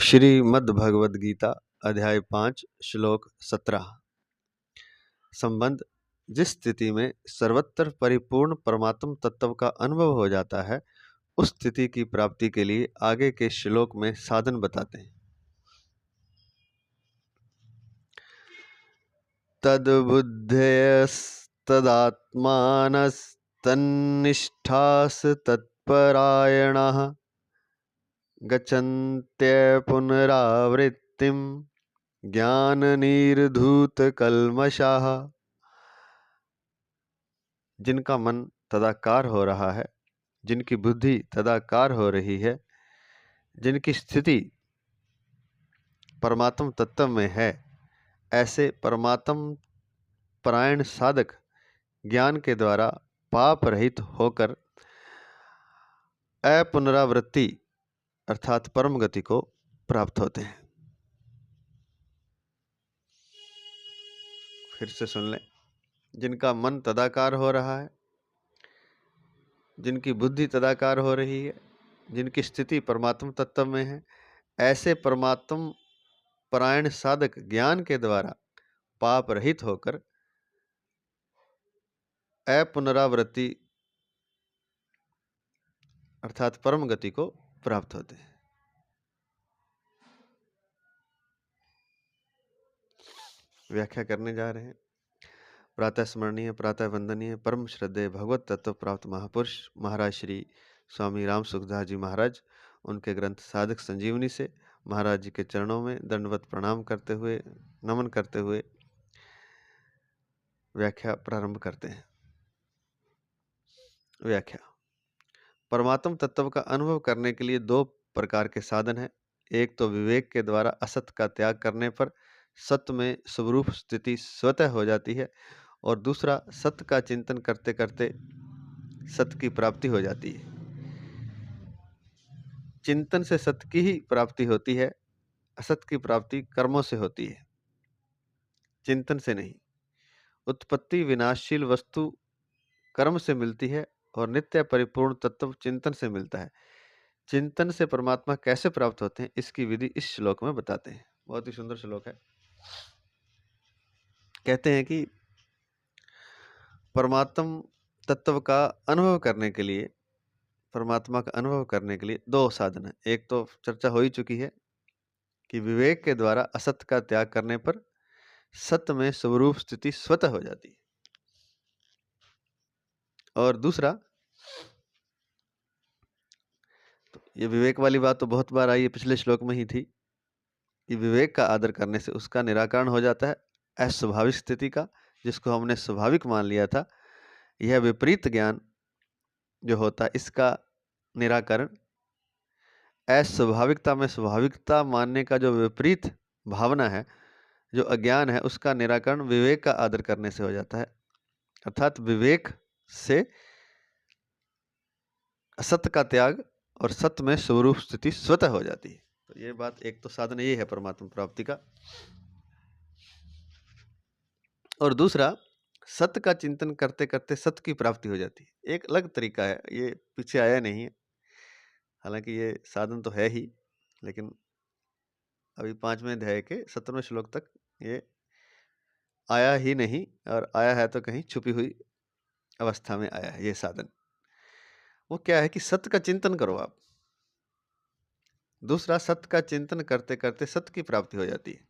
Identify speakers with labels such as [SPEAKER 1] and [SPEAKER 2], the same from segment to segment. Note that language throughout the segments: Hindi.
[SPEAKER 1] श्रीमद्भगवद गीता अध्याय 5 श्लोक 17। संबंध: जिस स्थिति में सर्वत्र परिपूर्ण परमात्म तत्व का अनुभव हो जाता है, उस स्थिति की प्राप्ति के लिए आगे के श्लोक में साधन बताते हैं। तद्बुद्धयस्तदात्मानस्तन्निष्ठास तत्परायणः गच्छन्त्य पुनरावृत्तिं ज्ञान निर्धूत कल्मषाः। जिनका मन तदाकार हो रहा है, जिनकी बुद्धि तदाकार हो रही है, जिनकी स्थिति परमात्म तत्व में है, ऐसे परमात्म परायण साधक ज्ञान के द्वारा पाप रहित होकर अपुनरावृत्ति अर्थात परम गति को प्राप्त होते हैं। फिर से सुन लें। जिनका मन तदाकार हो रहा है, जिनकी बुद्धि तदाकार हो रही है, जिनकी स्थिति परमात्म तत्व में है, ऐसे परमात्म परायण साधक ज्ञान के द्वारा पाप रहित होकर अपुनरावृत्ति अर्थात परम गति को प्राप्त होते हैं। व्याख्या करने जा रहे हैं। प्रातः स्मरणीय, प्रातः वंदनीय, परम श्रद्धेय भगवत तत्व प्राप्त महापुरुष महाराज श्री स्वामी राम सुखदास जी महाराज, उनके ग्रंथ साधक संजीवनी से महाराज जी के चरणों में दंडवत प्रणाम करते हुए, नमन करते हुए व्याख्या प्रारंभ करते हैं। व्याख्या: परमात्म तत्व का अनुभव करने के लिए दो प्रकार के साधन हैं। एक तो विवेक के द्वारा असत का त्याग करने पर सत्य में स्वरूप स्थिति स्वतः हो जाती है, और दूसरा सत्य का चिंतन करते करते सत्य की प्राप्ति हो जाती है। चिंतन से सत्य की ही प्राप्ति होती है, असत की प्राप्ति कर्मों से होती है, चिंतन से नहीं। उत्पत्ति विनाशशील वस्तु कर्म से मिलती है और नित्य परिपूर्ण तत्व चिंतन से मिलता है। चिंतन से परमात्मा कैसे प्राप्त होते हैं, इसकी विधि इस श्लोक में बताते हैं। बहुत ही सुंदर श्लोक है। कहते हैं कि परमात्म तत्व का अनुभव करने के लिए, परमात्मा का अनुभव करने के लिए दो साधन है। एक तो चर्चा हो ही चुकी है कि विवेक के द्वारा असत्य का त्याग करने पर सत्य में स्वरूप स्थिति स्वतः हो जाती है, और दूसरा, तो ये विवेक वाली बात तो बहुत बार आई है, पिछले श्लोक में ही थी कि विवेक का आदर करने से उसका निराकरण हो जाता है अस्वाभाविक स्थिति का, जिसको हमने स्वाभाविक मान लिया था। यह विपरीत ज्ञान जो होता है, इसका निराकरण अस्वाभाविकता में स्वाभाविकता मानने का जो विपरीत भावना है, जो अज्ञान है, उसका निराकरण विवेक का आदर करने से हो जाता है। अर्थात विवेक से असत्य का त्याग और सत्य में स्वरूप स्थिति स्वतः हो जाती है। तो ये बात, एक तो साधन ये है परमात्मा प्राप्ति का, और दूसरा सत्य का चिंतन करते करते सत्य की प्राप्ति हो जाती है। एक अलग तरीका है, ये पीछे आया नहीं है, हालांकि ये साधन तो है ही, लेकिन अभी 5वें अध्याय के 17वें श्लोक तक ये आया ही नहीं, और आया है तो कहीं छुपी हुई अवस्था में आया है ये साधन। वो क्या है कि सत्य का चिंतन करो आप। दूसरा, सत्य का चिंतन करते करते सत्य की प्राप्ति हो जाती है।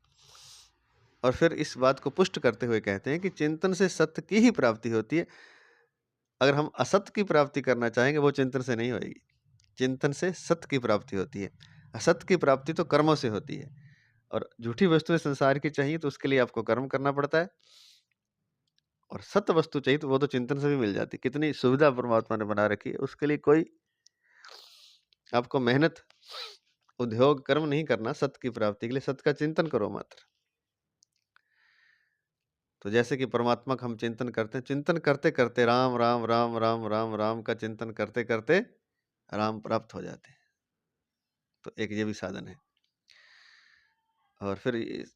[SPEAKER 1] और फिर इस बात को पुष्ट करते हुए कहते हैं कि चिंतन से सत्य की ही प्राप्ति होती है। अगर हम असत्य की प्राप्ति करना चाहेंगे, वो चिंतन से नहीं होगी। चिंतन से सत्य की प्राप्ति होती है। असत्य की प्राप्ति तो कर्मों से होती है, और झूठी वस्तुएं संसार की चाहिए तो उसके लिए आपको कर्म करना पड़ता है, और सत्य वस्तु चाहिए तो वो तो चिंतन से भी मिल जाती है। कितनी सुविधा परमात्मा ने बना रखी है, उसके लिए कोई आपको मेहनत, उद्योग, कर्म नहीं करना। सत्य की प्राप्ति के लिए सत्य का चिंतन करो मात्र। तो जैसे कि परमात्मा का हम चिंतन करते हैं, चिंतन करते करते राम राम राम राम राम राम का चिंतन करते करते राम प्राप्त हो जाते हैं। तो एक ये भी साधन है। और फिर इस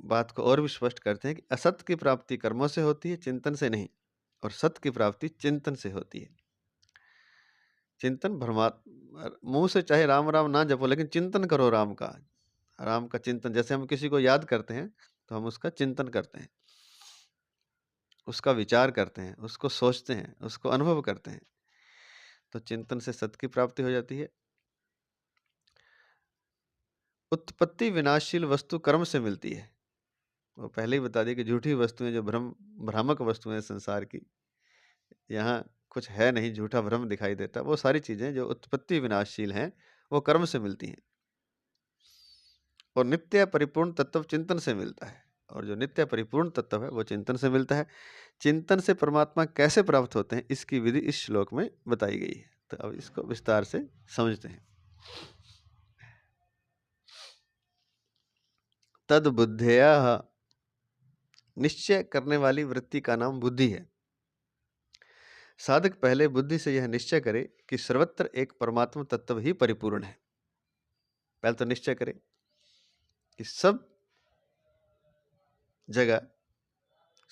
[SPEAKER 1] बात को और भी स्पष्ट करते हैं कि असत्य की प्राप्ति कर्मों से होती है, चिंतन से नहीं, और सत्य की प्राप्ति चिंतन से होती है। चिंतन मुंह से चाहे राम राम ना जपो, लेकिन चिंतन करो राम का। राम का चिंतन, जैसे हम किसी को याद करते हैं तो हम उसका चिंतन करते हैं, उसका विचार करते हैं, उसको सोचते हैं, उसको अनुभव करते हैं। तो चिंतन से सत्य की प्राप्ति हो जाती है। उत्पत्ति विनाशशील वस्तु कर्म से मिलती है। वो पहले ही बता दिया कि झूठी वस्तुएं, जो भ्रामक वस्तुएं संसार की, यहाँ कुछ है नहीं, झूठा भ्रम दिखाई देता, वो सारी चीजें जो उत्पत्ति विनाशशील हैं वो कर्म से मिलती हैं। और नित्य परिपूर्ण तत्व चिंतन से मिलता है, और जो नित्य परिपूर्ण तत्व है वो चिंतन से मिलता है। चिंतन से परमात्मा कैसे प्राप्त होते हैं, इसकी विधि इस श्लोक में बताई गई है। तो अब इसको विस्तार से समझते हैं। तद बुद्धया, निश्चय करने वाली वृत्ति का नाम बुद्धि है। साधक पहले बुद्धि से यह निश्चय करे कि सर्वत्र एक परमात्मा तत्व ही परिपूर्ण है। पहले तो निश्चय करे कि सब जगह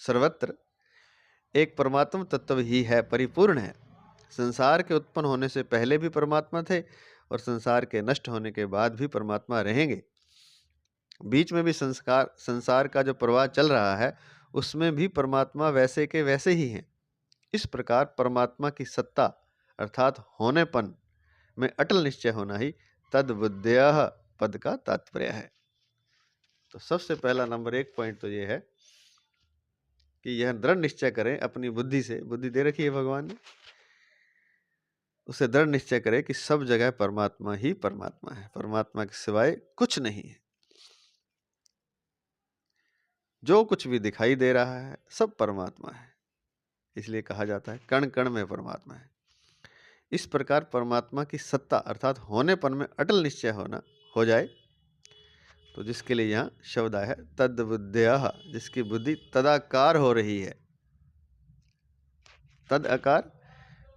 [SPEAKER 1] सर्वत्र एक परमात्मा तत्व ही है, परिपूर्ण है। संसार के उत्पन्न होने से पहले भी परमात्मा थे और संसार के नष्ट होने के बाद भी परमात्मा रहेंगे। बीच में भी संसार का जो प्रवाह चल रहा है उसमें भी परमात्मा वैसे के वैसे ही हैं। इस प्रकार परमात्मा की सत्ता अर्थात होनेपन में अटल निश्चय होना ही तद्बुद्धयः पद का तात्पर्य है। तो सबसे पहला नंबर 1 पॉइंट तो ये है कि यह दृढ़ निश्चय करें अपनी बुद्धि से, बुद्धि दे रखी है भगवान ने, उसे दृढ़ निश्चय करे कि सब जगह परमात्मा ही परमात्मा है, परमात्मा के सिवाय कुछ नहीं है। जो कुछ भी दिखाई दे रहा है सब परमात्मा है, इसलिए कहा जाता है कण कण में परमात्मा है। इस प्रकार परमात्मा की सत्ता अर्थात होनेपन में अटल निश्चय होना हो जाए, तो जिसके लिए यहाँ शब्द आया है तद्बुद्धयः, जिसकी बुद्धि तदाकार हो रही है। तद आकार,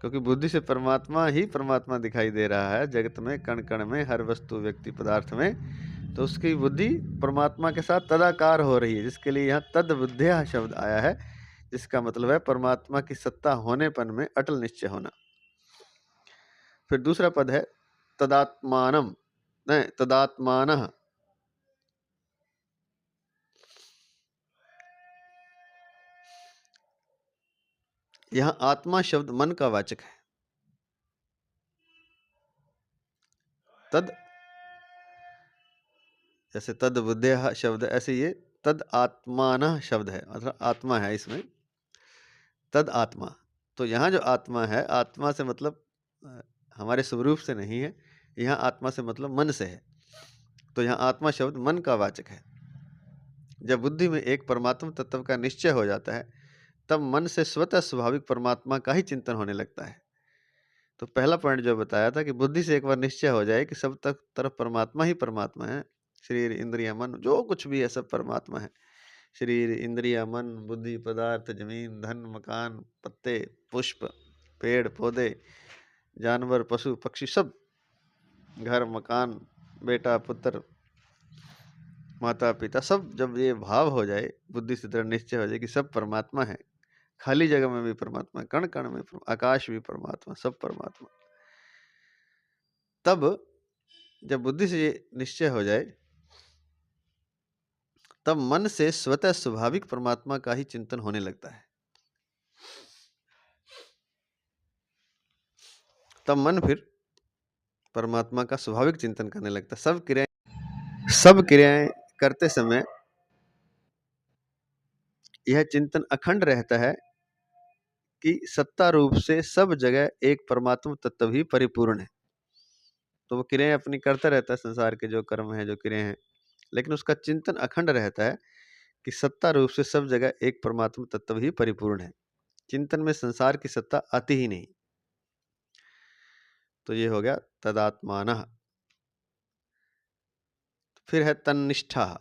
[SPEAKER 1] क्योंकि बुद्धि से परमात्मा ही परमात्मा दिखाई दे रहा है जगत में, कण कण में, हर वस्तु व्यक्ति पदार्थ में, तो उसकी बुद्धि परमात्मा के साथ तदाकार हो रही है, जिसके लिए यहाँ तद्बुद्धयः शब्द आया है, जिसका मतलब है परमात्मा की सत्ता होनेपन में अटल निश्चय होना। फिर दूसरा पद है तदात्मानम, नहीं तदात्मानः। यहां आत्मा शब्द मन का वाचक है। तद, जैसे तद बुद्धयः शब्द, ऐसे ये तद आत्मानः शब्द है, मतलब आत्मा है इसमें, तद आत्मा। तो यहाँ जो आत्मा है, आत्मा से मतलब हमारे स्वरूप से नहीं है, यहाँ आत्मा से मतलब मन से है। तो यहाँ आत्मा शब्द मन का वाचक है। जब बुद्धि में एक परमात्मा तत्व का निश्चय हो जाता है तब मन से स्वतः स्वाभाविक परमात्मा का ही चिंतन होने लगता है। तो पहला पॉइंट जो बताया था कि बुद्धि से एक बार निश्चय हो जाए कि सब तक तरफ परमात्मा ही परमात्मा है, शरीर इंद्रिय मन जो कुछ भी है सब परमात्मा है। शरीर इंद्रिय मन बुद्धि पदार्थ जमीन धन मकान पत्ते पुष्प पेड़ पौधे जानवर पशु पक्षी सब, घर मकान बेटा पुत्र माता पिता सब, जब ये भाव हो जाए, बुद्धि से दृढ़ निश्चय हो जाए कि सब परमात्मा है, खाली जगह में भी परमात्मा, कण कण में आकाश भी परमात्मा, सब परमात्मा, तब जब बुद्धि से ये निश्चय हो जाए तब मन से स्वतः स्वाभाविक परमात्मा का ही चिंतन होने लगता है। तब मन फिर परमात्मा का स्वाभाविक चिंतन करने लगता है। सब क्रियाएं करते समय यह चिंतन अखंड रहता है कि सत्ता रूप से सब जगह एक परमात्मा तत्व ही परिपूर्ण है। तो वो क्रियाएं अपनी करता रहता है, संसार के जो कर्म है जो क्रियाएं हैं, लेकिन उसका चिंतन अखंड रहता है कि सत्ता रूप से सब जगह एक परमात्मा तत्व ही परिपूर्ण है। चिंतन में संसार की सत्ता आती ही नहीं। तो ये हो गया तदात्मानः। फिर है तन्निष्ठा।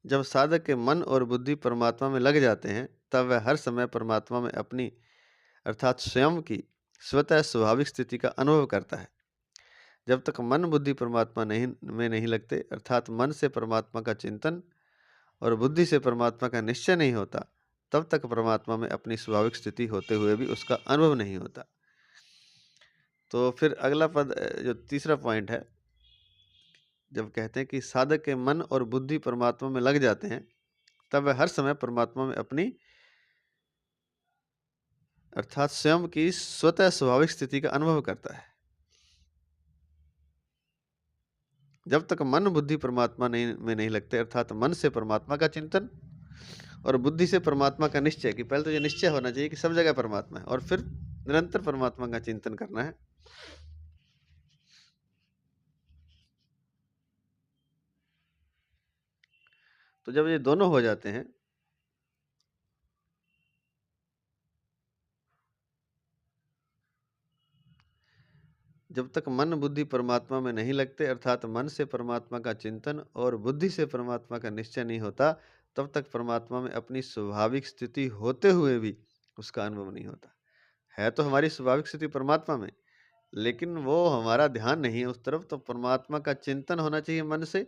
[SPEAKER 1] जब साधक के मन और बुद्धि परमात्मा में लग जाते हैं तब वह हर समय परमात्मा में अपनी अर्थात स्वयं की स्वतः स्वाभाविक स्थिति का अनुभव करता है। जब तक मन बुद्धि परमात्मा नहीं लगते, अर्थात मन से परमात्मा का चिंतन और बुद्धि से परमात्मा का निश्चय नहीं होता, तब तक परमात्मा में अपनी स्वाभाविक स्थिति होते हुए भी उसका अनुभव नहीं होता। तो फिर अगला पद, जो तीसरा पॉइंट है जब कहते हैं कि साधक के मन और बुद्धि परमात्मा में लग जाते हैं, तब वह हर समय परमात्मा में अपनी अर्थात स्वयं की स्वतः स्वाभाविक स्थिति का अनुभव करता है। जब तक मन बुद्धि परमात्मा में नहीं लगते, अर्थात मन से परमात्मा का चिंतन और बुद्धि से परमात्मा का निश्चय, कि पहले तो ये निश्चय होना चाहिए कि सब जगह परमात्मा है, और फिर निरंतर परमात्मा का चिंतन करना है। तो जब ये दोनों हो जाते हैं, जब तक मन बुद्धि परमात्मा में नहीं लगते, अर्थात मन से परमात्मा का चिंतन और बुद्धि से परमात्मा का निश्चय नहीं होता, तब तक परमात्मा में अपनी स्वाभाविक स्थिति होते हुए भी उसका अनुभव नहीं होता। है तो हमारी स्वाभाविक स्थिति परमात्मा में, लेकिन वो हमारा ध्यान नहीं है उस तरफ। तो परमात्मा का चिंतन होना चाहिए मन से,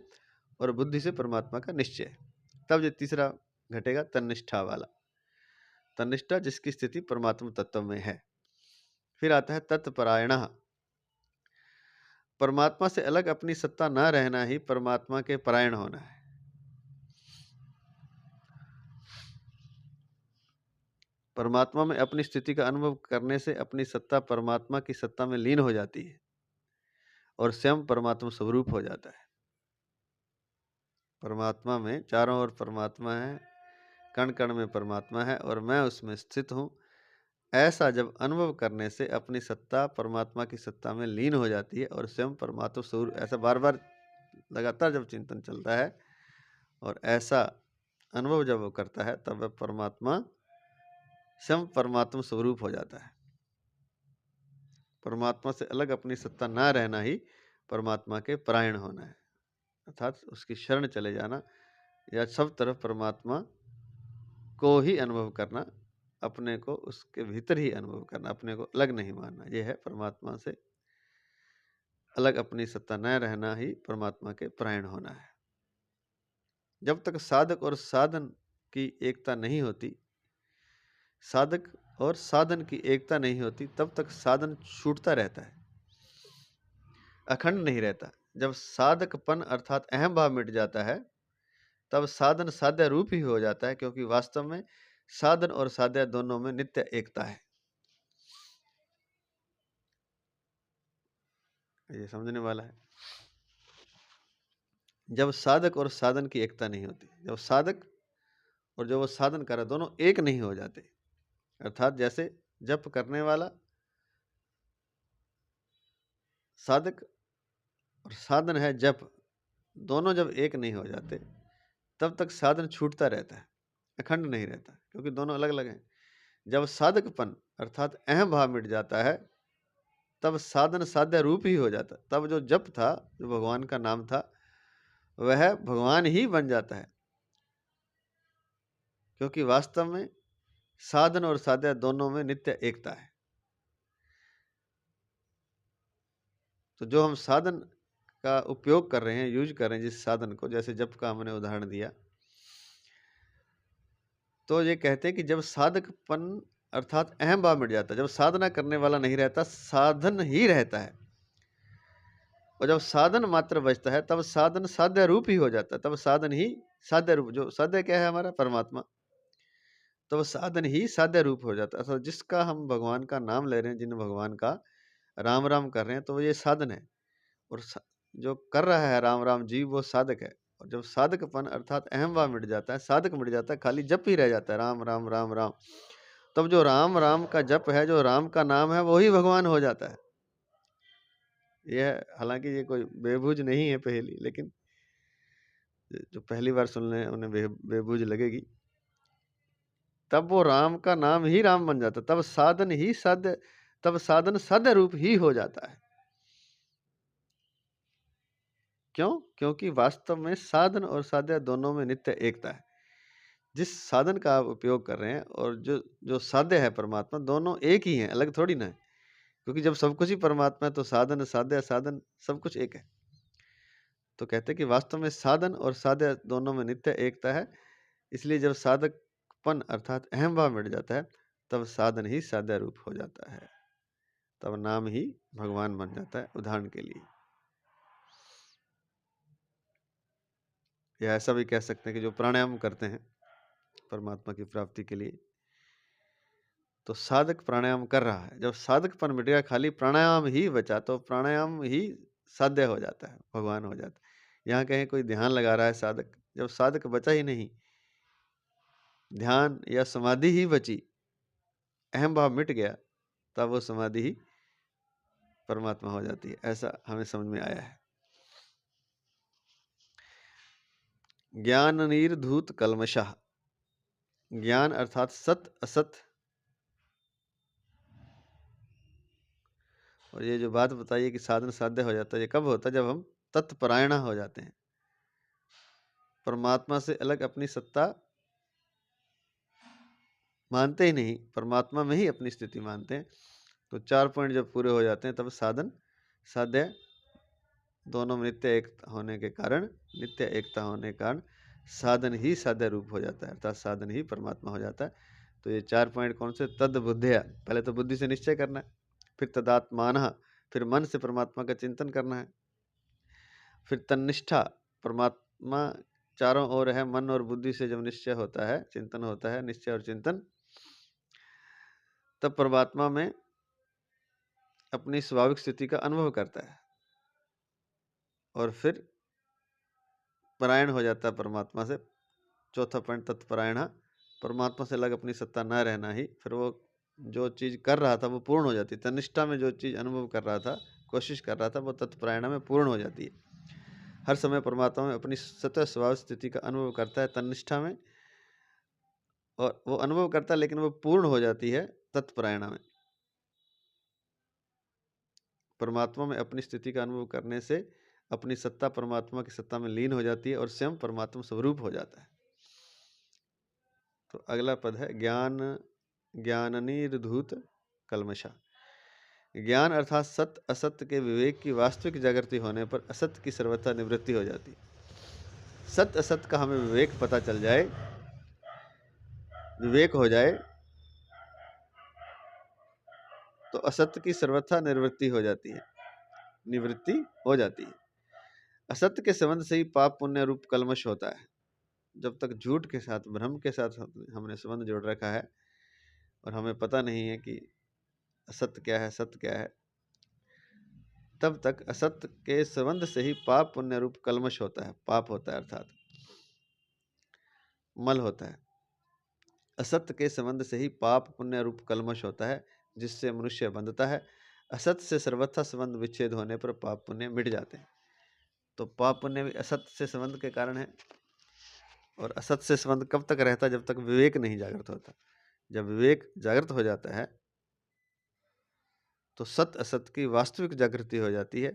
[SPEAKER 1] और बुद्धि से परमात्मा का निश्चय। तब ये तीसरा घटेगा, तन्निष्ठा वाला। तन्निष्ठा जिसकी स्थिति परमात्मा तत्व में है। फिर आता है तत्परायणः। परमात्मा से अलग अपनी सत्ता न रहना ही परमात्मा के परायण होना है। परमात्मा में अपनी स्थिति का अनुभव करने से अपनी सत्ता परमात्मा की सत्ता में लीन हो जाती है और स्वयं परमात्मा स्वरूप हो जाता है। परमात्मा में चारों ओर परमात्मा है, कण कण में परमात्मा है और मैं उसमें स्थित हूँ, ऐसा जब अनुभव करने से अपनी सत्ता परमात्मा की सत्ता में लीन हो जाती है और स्वयं परमात्मा स्वरूप, ऐसा बार बार लगातार जब चिंतन चलता है और ऐसा अनुभव जब वो करता है, तब वह परमात्मा स्वयं परमात्मा स्वरूप हो जाता है। परमात्मा से अलग अपनी सत्ता ना रहना ही परमात्मा के परायण होना है, अर्थात उसकी शरण चले जाना या सब तरफ परमात्मा को ही अनुभव करना, अपने को उसके भीतर ही अनुभव करना, अपने को अलग नहीं मानना। यह है परमात्मा से अलग अपनी सत्ता न रहना ही परमात्मा के परायण होना है। जब तक साधक और साधन की एकता नहीं होती, साधक और साधन की एकता नहीं होती, तब तक साधन छूटता रहता है, अखंड नहीं रहता। जब साधकपन अर्थात अहम भाव मिट जाता है, तब साधन साध्य रूप ही हो जाता है, क्योंकि वास्तव में साधन और साध्य दोनों में नित्य एकता है। ये समझने वाला है। जब साधक और साधन की एकता नहीं होती, जब साधक और जो वो साधन कर रहा है दोनों एक नहीं हो जाते, अर्थात जैसे जप करने वाला साधक और साधन है जप, दोनों जब एक नहीं हो जाते, तब तक साधन छूटता रहता है, अखंड नहीं रहता, क्योंकि दोनों अलग अलग हैं। जब साधकपन अर्थात अहम भाव मिट जाता है, तब साधन साध्य रूप ही हो जाता है। तब जो जप था, जो भगवान का नाम था, वह भगवान ही बन जाता है, क्योंकि वास्तव में साधन और साध्य दोनों में नित्य एकता है। तो जो हम साधन का उपयोग कर रहे हैं, यूज कर रहे हैं जिस साधन को, जैसे जप का हमने उदाहरण दिया, तो ये कहते हैं कि जब साधकपन अर्थात अहम भाव मिट जाता है, जब साधना करने वाला नहीं रहता, साधन ही रहता है, और जब साधन मात्र बचता है, तब साधन साध्य रूप ही हो जाता है, तब साधन ही साध्य रूप, जो साध्य क्या है हमारा परमात्मा, तो साधन ही साध्य रूप हो जाता है। अर्थात जिसका हम भगवान का नाम ले रहे हैं, जिन भगवान का राम राम कर रहे हैं, तो ये साधन है, और जो कर रहा है राम राम जी, वो साधक है। और जब साधकपन अर्थात अहम भाव मिट जाता है, साधक मिट जाता है, खाली जप ही रह जाता है, राम राम राम राम, तब जो राम राम का जप है, जो राम का नाम है, वही भगवान हो जाता है। यह हालांकि ये कोई बेबूझ नहीं है पहेली, लेकिन जो पहली बार सुन रहे हैं उन्हें बेबूझ लगेगी। तब वो राम का नाम ही राम बन जाता है, तब साधन ही साध्य, तब साधन साध्य रूप ही हो जाता है। क्यों? क्योंकि वास्तव में साधन और साध्य दोनों में नित्य एकता है। जिस साधन का आप उपयोग कर रहे हैं और जो जो साध्य है परमात्मा, दोनों एक ही हैं, अलग थोड़ी ना है। क्योंकि जब सब कुछ ही परमात्मा है, तो साधन साध्य साधन सब कुछ एक है। तो कहते हैं कि वास्तव में साधन और साध्य दोनों में नित्य एकता है। इसलिए जब साधकपन अर्थात अहम भाव मिट जाता है, तब साधन ही साध्य रूप हो जाता है, तब नाम ही भगवान बन जाता है। उदाहरण के लिए या ऐसा भी कह सकते हैं कि जो प्राणायाम करते हैं परमात्मा की प्राप्ति के लिए, तो साधक प्राणायाम कर रहा है, जब साधकपन मिट गया, खाली प्राणायाम ही बचा, तो प्राणायाम ही साध्य हो जाता है, भगवान हो जाता है। यहाँ कहीं कोई ध्यान लगा रहा है साधक, जब साधक बचा ही नहीं, ध्यान या समाधि ही बची, अहम भाव मिट गया, तब वो समाधि ही परमात्मा हो जाती है। ऐसा हमें समझ में आया है। ज्ञान निर्धूत कल्मषः, ज्ञान अर्थात सत असत, और ये जो बात बताइए कि साधन साध्य हो जाता है, ये कब होता है? जब हम तत्परायण हो जाते हैं, परमात्मा से अलग अपनी सत्ता मानते ही नहीं, परमात्मा में ही अपनी स्थिति मानते हैं। तो 4 पॉइंट जब पूरे हो जाते हैं, तब साधन साध्य दोनों में नित्य एक होने के कारण, नित्य एकता होने के कारण साधन ही साध्य रूप हो जाता है, अर्थात साधन ही परमात्मा हो जाता है। तो ये 4 पॉइंट कौन से? तद बुद्धिया, पहले तो बुद्धि से निश्चय करना है, फिर तदात्मानः, फिर मन से परमात्मा का चिंतन करना है, फिर तन्निष्ठा, परमात्मा चारों ओर है, मन और बुद्धि से जब निश्चय होता है, चिंतन होता है, निश्चय और चिंतन, तब परमात्मा में अपनी स्वाभाविक स्थिति का अनुभव करता है, और फिर परायण हो जाता है परमात्मा से। चौथा पॉइंट तत्परायण, परमात्मा से अलग अपनी सत्ता न रहना ही, फिर वो जो चीज़ कर रहा था वो पूर्ण हो जाती है। तनिष्ठा में जो चीज़ अनुभव कर रहा था, कोशिश कर रहा था, वो तत्परायण में पूर्ण हो जाती है। हर समय परमात्मा में अपनी सतत स्वभाव स्थिति का अनुभव करता है तन्निष्ठा में, और वो अनुभव करता है, लेकिन वो पूर्ण हो जाती है तत्परायण में। परमात्मा में अपनी स्थिति का अनुभव करने से अपनी सत्ता परमात्मा की सत्ता में लीन हो जाती है, और स्वयं परमात्मा स्वरूप हो जाता है। तो अगला पद है ज्ञाननिर्धूत कल्मषा। ज्ञान अर्थात सत्य असत्य के विवेक की वास्तविक जागृति होने पर असत्य की सर्वथा निवृत्ति हो जाती है। सत्य असत्य का हमें विवेक पता चल जाए, विवेक हो जाए, तो असत्य की सर्वथा निवृत्ति हो जाती है, निवृत्ति हो जाती है। असत्य के संबंध से ही पाप पुण्य रूप कल्मश होता है। जब तक झूठ के साथ, भ्रम के साथ हमने संबंध जोड़ रखा है, और हमें पता नहीं है कि असत्य क्या है, सत्य क्या है, तब तक असत्य के संबंध से ही पाप पुण्य रूप कल्मश होता है, पाप होता है, अर्थात मल होता है। असत्य के संबंध से ही पाप पुण्य रूप कल्मश होता है, जिससे मनुष्य बंधता है। असत्य से सर्वथा संबंध विच्छेद होने पर पाप पुण्य मिट जाते हैं। तो पाप पुण्य भी असत्य से संबंध के कारण है, और असत्य से संबंध कब तक रहता है? जब तक विवेक नहीं जागृत होता। जब विवेक जागृत हो जाता है, तो सत्य असत्य की वास्तविक जागृति हो जाती है।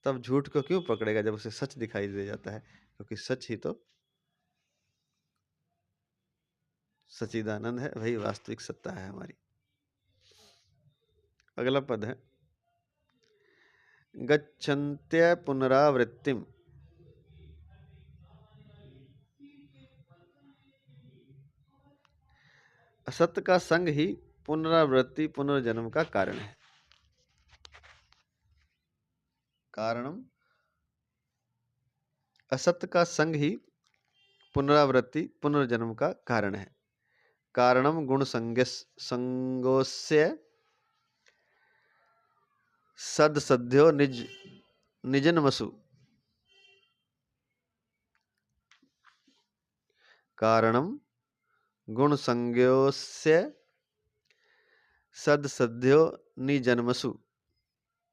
[SPEAKER 1] तब झूठ को क्यों पकड़ेगा जब उसे सच दिखाई दे जाता है? क्योंकि सच ही तो सच्चिदानंद है, वही वास्तविक सत्ता है हमारी। अगला पद है गच्छन्त्य पुनरावृत्तिम। असत्य का संग ही पुनरावृत्ति, पुनर्जन्म का कारण है। कारणम, असत्य का संग ही पुनरावृत्ति, पुनर्जन्म का कारण है। कारणम गुण संगोस्य सदसध्यो निजन्मसु। कारणम गुण संज्ञोस्य सदसध्यो निजन्मसु।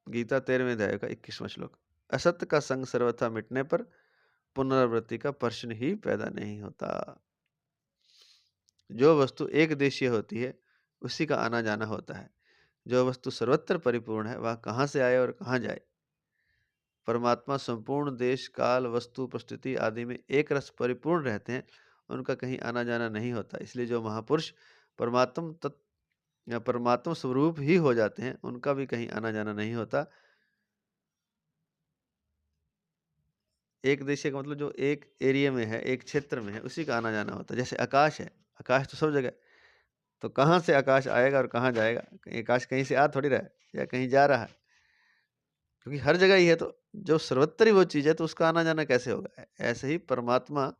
[SPEAKER 1] गीता 13वें अध्याय का 21वां श्लोक। असत्य का संग सर्वथा मिटने पर पुनरावृत्ति का प्रश्न ही पैदा नहीं होता। जो वस्तु एक देशीय होती है, उसी का आना जाना होता है। जो वस्तु सर्वत्र परिपूर्ण है, वह कहाँ से आए और कहाँ जाए? परमात्मा संपूर्ण देश काल वस्तु परिस्थिति आदि में एक रस परिपूर्ण रहते हैं, उनका कहीं आना जाना नहीं होता। इसलिए जो महापुरुष परमात्म तत्व या परमात्म स्वरूप ही हो जाते हैं, उनका भी कहीं आना जाना नहीं होता। एक देशीय का मतलब जो एक एरिया में है, एक क्षेत्र में है, उसी का आना जाना होता है। जैसे आकाश है, आकाश तो सब जगह, तो कहाँ से आकाश आएगा और कहाँ जाएगा? आकाश कहीं से आ थोड़ी रहा है, या कहीं जा रहा है। क्योंकि हर जगह ही है, तो जो सर्वत्र ही वो चीज़ है तो उसका आना-जाना कैसे होगा? ऐसे ही परमात्मा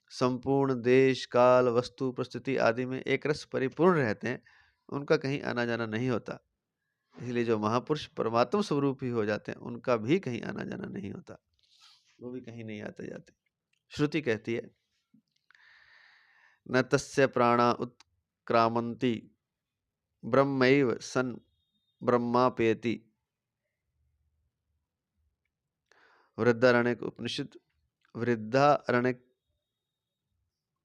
[SPEAKER 1] संपूर्ण देश, काल, वस्तु, परिस्थिति आदि में एक रस परिपूर्ण रहते हैं, उनका कहीं आना-जाना नहीं होता। इसलिए जो महापुरुष परमात्म स्वरूप ही हो जाते हैं, उनका भी कहीं आना-जाना नहीं होता। वो भी कहीं नहीं आते-जाते। श्रुति कहती है, न तस्य प्राणा उत्क्रामन्ति ब्रह्मैव सन् ब्रह्मापेति। वृद्धारण्यक उपनिषद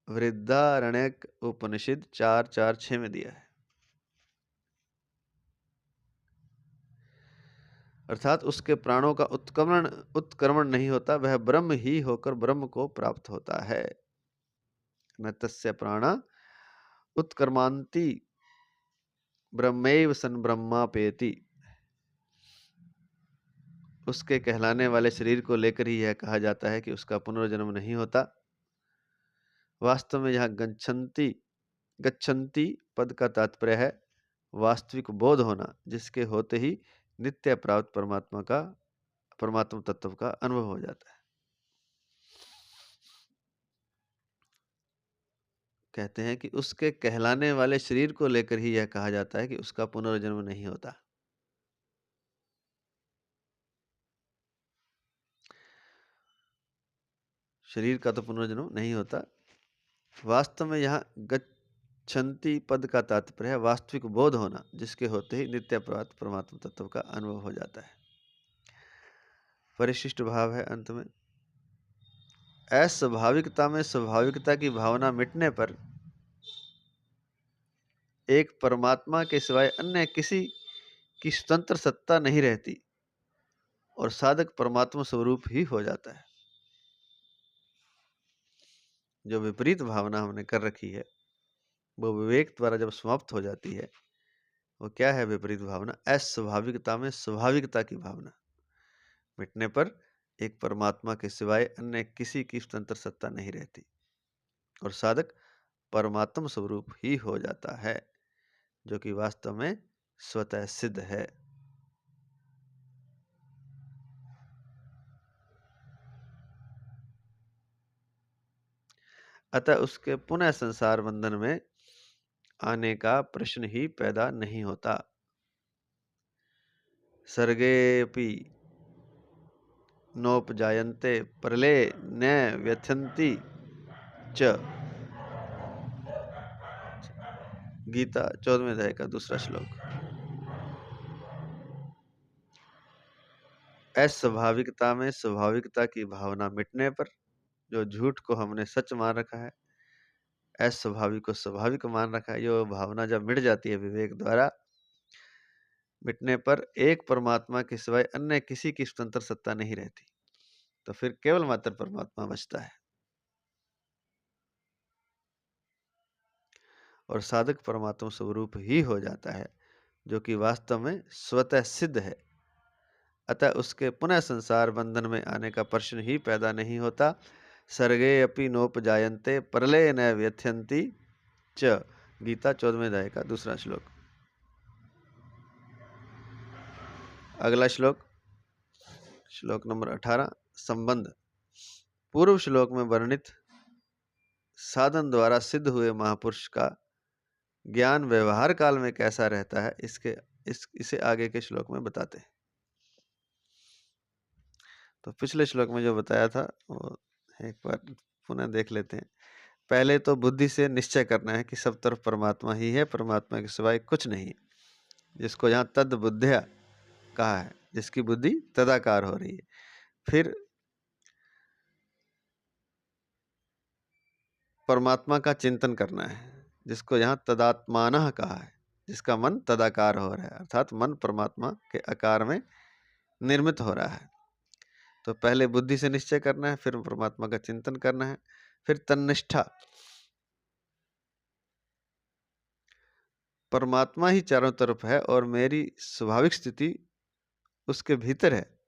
[SPEAKER 1] वृद्धारण्यक उपनिषद 4:4-6 में दिया है। अर्थात उसके प्राणों का उत्क्रमण नहीं होता, वह ब्रह्म ही होकर ब्रह्म को प्राप्त होता है। न तस्य प्राणा उत्क्रमांति ब्रह्मैव सन् ब्रह्मापेति। उसके कहलाने वाले शरीर को लेकर ही यह कहा जाता है कि उसका पुनर्जन्म नहीं होता। वास्तव में यहाँ गच्छन्ति पद का तात्पर्य है वास्तविक बोध होना, जिसके होते ही नित्य प्राप्त परमात्मा तत्व का अनुभव हो जाता है। कहते हैं कि उसके कहलाने वाले शरीर को लेकर ही यह कहा जाता है कि उसका पुनर्जन्म नहीं होता। शरीर का तो पुनर्जन्म नहीं होता। वास्तव में यहाँ गच्छन्ति पद का तात्पर्य है वास्तविक बोध होना, जिसके होते ही नित्य प्राप्त परमात्मा तत्व का अनुभव हो जाता है। परिशिष्ट भाव है अंत में, अस्वाभाविकता में स्वाभाविकता की भावना मिटने पर एक परमात्मा के सिवाय अन्य किसी की स्वतंत्र सत्ता नहीं रहती और साधक परमात्मा स्वरूप ही हो जाता है। जो विपरीत भावना हमने कर रखी है वो विवेक द्वारा जब समाप्त हो जाती है, वो क्या है विपरीत भावना? अस्वाभाविकता में स्वाभाविकता की भावना मिटने पर एक परमात्मा के सिवाय अन्य किसी की स्वतंत्र सत्ता नहीं रहती और साधक परमात्म स्वरूप ही हो जाता है, जो कि वास्तव में स्वतः सिद्ध है। अतः उसके पुनः संसार बंधन में आने का प्रश्न ही पैदा नहीं होता। सर्गेऽपि नोपजायन्ते प्रलये न व्यथन्ति च। गीता 14वें अध्याय का दूसरा श्लोक। अस्वाभाविकता में स्वाभाविकता की भावना मिटने पर, जो झूठ को हमने सच मान रखा है, अस्वाभाविक को स्वाभाविक मान रखा है, ये भावना जब मिट जाती है विवेक द्वारा, मिटने पर एक परमात्मा के सिवाय अन्य किसी की स्वतंत्र सत्ता नहीं रहती, तो फिर केवल मात्र परमात्मा बचता है और साधक परमात्मा स्वरूप ही हो जाता है, जो कि वास्तव में स्वतः सिद्ध है। अतः उसके पुनः संसार बंधन में आने का प्रश्न ही पैदा नहीं होता। सर्गे अपि नोपजायन्ते प्रलये न व्यथयन्ति च। गीता 14वें अध्याय का दूसरा श्लोक। अगला श्लोक नंबर 18। संबंध। पूर्व श्लोक में वर्णित साधन द्वारा सिद्ध हुए महापुरुष का ज्ञान व्यवहार काल में कैसा रहता है, इसे आगे के श्लोक में बताते हैं। तो पिछले श्लोक में जो बताया था वो एक बार पुनः देख लेते हैं। पहले तो बुद्धि से निश्चय करना है कि सब तरफ परमात्मा ही है, परमात्मा के सिवाय कुछ नहीं है, जिसको यहाँ तद बुद्धिया कहा है, जिसकी बुद्धि तदाकार हो रही है। फिर परमात्मा का चिंतन करना है, जिसको यहाँ तदात्मानः कहा है, जिसका मन तदाकार हो रहा है, अर्थात मन परमात्मा के आकार में निर्मित हो रहा है। तो पहले बुद्धि से निश्चय करना है, फिर परमात्मा का चिंतन करना है, फिर तन्निष्ठा, परमात्मा ही चारों तरफ है और मेरी स्वाभाविक स्थिति उसके भीतर है,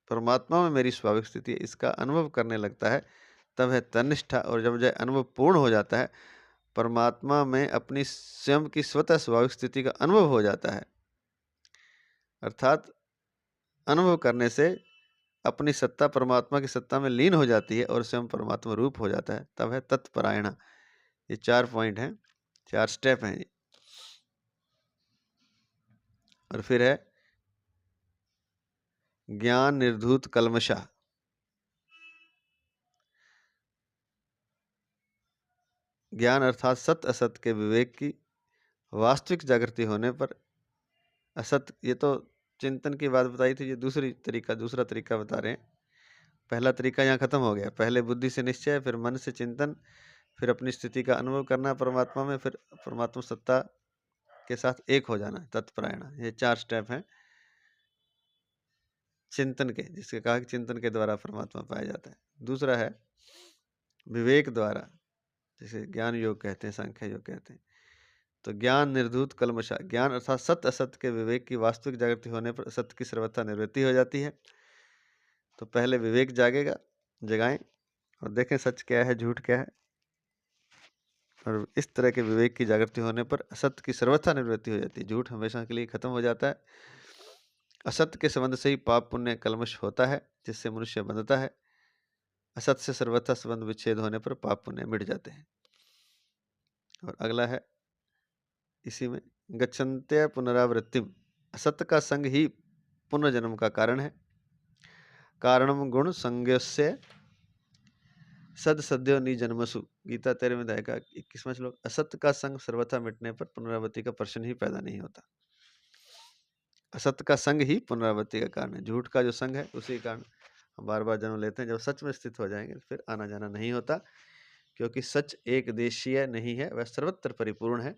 [SPEAKER 1] परमात्मा में मेरी स्वाभाविक स्थिति है, इसका अनुभव करने लगता है, तब है तन्निष्ठा। और जब यह अनुभव पूर्ण हो जाता है, परमात्मा में अपनी स्वयं की स्वतः स्वाभाविक स्थिति का अनुभव हो जाता है, अर्थात अनुभव करने से अपनी सत्ता परमात्मा की सत्ता में लीन हो जाती है और स्वयं परमात्मा रूप हो जाता है, तब है तत्परायण। ये 4 पॉइंट हैं, 4 स्टेप हैं ये। और फिर है ज्ञान निर्धूत कल्मषा। ज्ञान अर्थात सत्य असत के विवेक की वास्तविक जागृति होने पर असत, ये तो चिंतन की बात बताई थी, ये दूसरा तरीका बता रहे हैं। पहला तरीका यहाँ खत्म हो गया। पहले बुद्धि से निश्चय, फिर मन से चिंतन, फिर अपनी स्थिति का अनुभव करना परमात्मा में, फिर परमात्मा सत्ता के साथ एक हो जाना, तत्परायण। ये 4 स्टेप हैं चिंतन के, जिसके कहा कि चिंतन के द्वारा परमात्मा पाया जाता है। दूसरा है विवेक द्वारा, जिसे ज्ञान योग कहते हैं, सांख्य योग कहते हैं। तो ज्ञान निर्धूत कल्मषा, ज्ञान अर्थात सत्य असत के विवेक की वास्तविक जागृति होने पर असत्य की सर्वथा निवृत्ति हो जाती है। तो पहले विवेक जागेगा, जगाएं और देखें सच क्या है, झूठ क्या है। और इस तरह के विवेक की जागृति होने पर असत्य की सर्वथा निवृत्ति हो जाती है, झूठ हमेशा के लिए खत्म हो जाता है। असत्य के संबंध से ही पाप पुण्य कल्मश होता है, जिससे मनुष्य बंधता है। असत्य से सर्वथा संबंध विच्छेद होने पर पाप पुण्य मिट जाते हैं। और अगला है इसी में, गच्छन्त्य पुनरावृत्तिम, असत्य का संग ही पुनर्जन्म का कारण है। कारणम गुण संज्ञस्य सद सद्यो निजन्मसु, गीता 13वें अध्याय का 21वां श्लोक। असत्य का संग सर्वथा मिटने पर पुनरावृत्ति का प्रश्न ही पैदा नहीं होता। असत्य का संग ही पुनरावृत्ति का कारण है। झूठ का जो संग है उसी कारण हम बार बार जन्म लेते हैं। जब सच में स्थित हो जाएंगे फिर आना जाना नहीं होता, क्योंकि सच एक देशीय नहीं है, वह सर्वत्र परिपूर्ण है।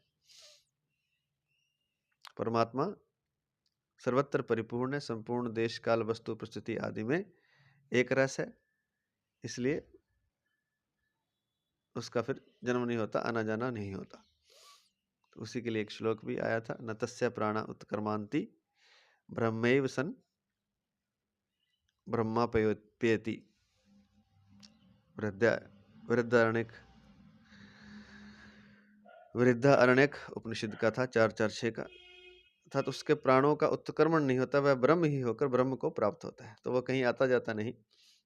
[SPEAKER 1] परमात्मा सर्वत्र परिपूर्ण है, संपूर्ण देश काल वस्तु परिस्थिति आदि में एक रस है, इसलिए उसका फिर जन्म नहीं होता, आना जाना नहीं होता। तो उसी के लिए एक श्लोक भी आया था, न तस्य प्राणा उत्कर्मांति ब्रह्मैव सन ब्रह्मा पेयति। वृद्धा अरण्यक उपनिषद का था, 446 का। अर्थात उसके प्राणों का उत्क्रमण नहीं होता, वह ब्रह्म ही होकर ब्रह्म को प्राप्त होता है। तो वह कहीं आता जाता नहीं,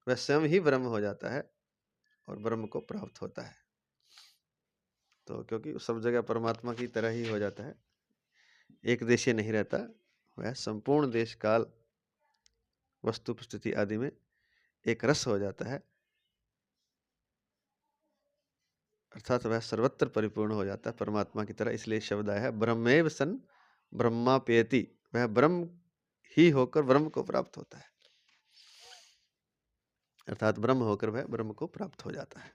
[SPEAKER 1] वह स्वयं ही ब्रह्म हो जाता है और ब्रह्म को प्राप्त होता है। तो क्योंकि सब जगह परमात्मा की तरह ही हो जाता है, एक देशीय नहीं रहता, वह संपूर्ण देश काल वस्तु परिस्थिति आदि में एक रस हो जाता है, अर्थात वह सर्वत्र परिपूर्ण हो जाता है परमात्मा की तरह। इसलिए शब्द आया है ब्रह्मेव सन ब्रह्मा पेयति, वह ब्रह्म ही होकर ब्रह्म को प्राप्त होता है, अर्थात ब्रह्म होकर वह ब्रह्म को प्राप्त हो जाता है।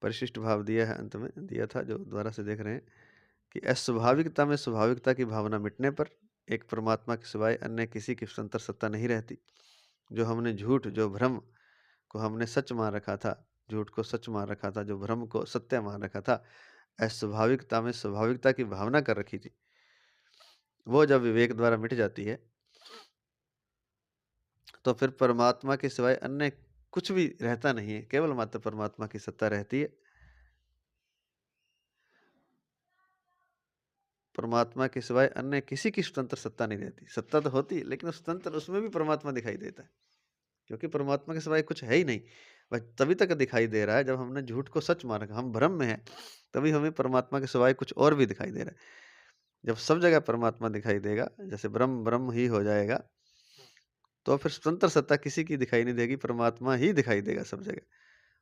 [SPEAKER 1] परिशिष्ट भाव दिया है, अंत में दिया था जो द्वारा से देख रहे हैं कि अस्वाभाविकता में स्वाभाविकता की भावना मिटने पर एक परमात्मा के सिवाय अन्य किसी की स्वतंत्र सत्ता नहीं रहती। जो हमने झूठ, जो भ्रम को हमने सच मान रखा था, झूठ को सच मान रखा था, जो भ्रम को सत्य मान रखा था, अस्वाभाविकता में स्वाभाविकता की भावना कर रखी थी, वो जब विवेक द्वारा मिट जाती है तो फिर परमात्मा के सिवाय अन्य कुछ भी रहता नहीं है, केवल मात्र परमात्मा की सत्ता रहती है। परमात्मा के सिवाय अन्य किसी की स्वतंत्र सत्ता नहीं रहती। सत्ता तो होती है लेकिन स्वतंत्र उसमें भी परमात्मा दिखाई देता है, क्योंकि परमात्मा के सिवाय कुछ है ही नहीं। वह तभी तक दिखाई दे रहा है जब हमने झूठ को सच मान रखा, हम भ्रम में हैं, तभी हमें परमात्मा के सिवाय कुछ और भी दिखाई दे रहा है। जब सब जगह परमात्मा दिखाई देगा, जैसे ब्रह्म ब्रह्म ही हो जाएगा, तो फिर स्वतंत्र सत्ता किसी की दिखाई नहीं देगी, परमात्मा ही दिखाई देगा सब जगह।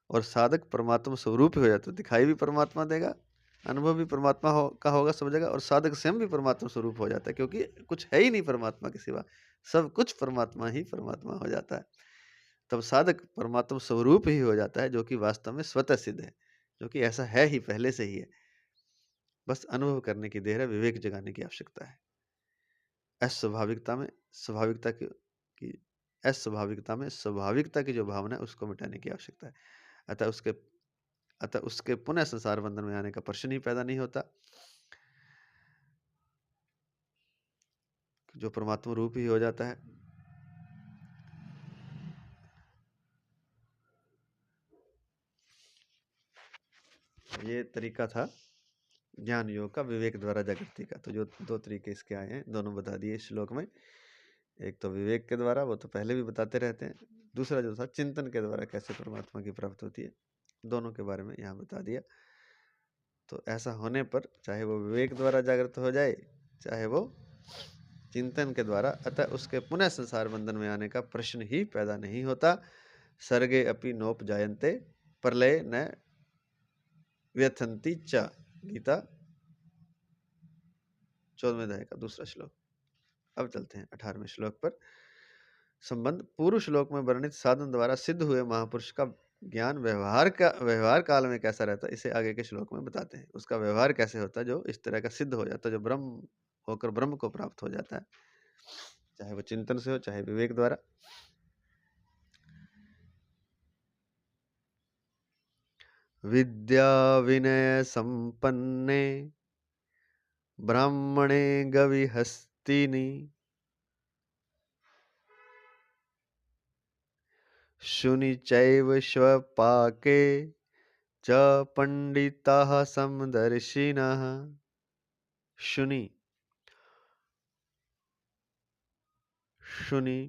[SPEAKER 1] और साधक परमात्मा स्वरूप ही हो जाता है, दिखाई भी परमात्मा देगा, अनुभव भी परमात्मा का होगा सब जगह, और साधक स्वयं भी परमात्मा स्वरूप हो जाता है, क्योंकि कुछ है ही नहीं परमात्मा के सिवा, सब कुछ परमात्मा ही परमात्मा हो जाता है। तब साधक परमात्मा स्वरूप ही हो जाता है, जो कि वास्तव में स्वतः सिद्ध है, जो कि ऐसा है ही, पहले से ही है। बस अनुभव करने की देर है, विवेक जगाने की आवश्यकता है। अस्वाभाविकता में स्वाभाविकता की अस्वाभाविकता में स्वाभाविकता की जो भावना है उसको मिटाने की आवश्यकता है। अतः उसके पुनः संसार बंधन में आने का प्रश्न ही पैदा नहीं होता, जो परमात्मा रूप ही हो जाता है। ये तरीका था ज्ञान योग का, विवेक द्वारा जागृति का। तो जो 2 तरीके इसके आए हैं, दोनों बता दिए इस श्लोक में। एक तो विवेक के द्वारा, वो तो पहले भी बताते रहते हैं। दूसरा जो था चिंतन के द्वारा कैसे परमात्मा की प्राप्ति होती है, दोनों के बारे में यहाँ बता दिया। तो ऐसा होने पर चाहे वो विवेक द्वारा जागृत हो जाए, चाहे वो चिंतन के द्वारा, अतः उसके पुनः संसार बंधन में आने का प्रश्न ही पैदा नहीं होता। सर्गे अपि नोप जायन्ते प्रलय न व्यथंती च। गीता 14वें अध्याय का दूसरा श्लोक। अब चलते हैं 18वें श्लोक पर। संबंध पूर्व श्लोक में वर्णित साधन द्वारा सिद्ध हुए महापुरुष का ज्ञान व्यवहार काल में कैसा रहता है, इसे आगे के श्लोक में बताते हैं। उसका व्यवहार कैसे होता है जो इस तरह का सिद्ध हो जाता है, जो ब्रह्म होकर ब्रह्म को प्राप्त हो जाता है, चाहे वो चिंतन से हो चाहे विवेक द्वारा। विद्या विनय संपन्ने ब्राह्मणे गविहस्तिनि शुनि चैव स्वपाके च पंडिताः समदर्शिनः। शुनि शुनि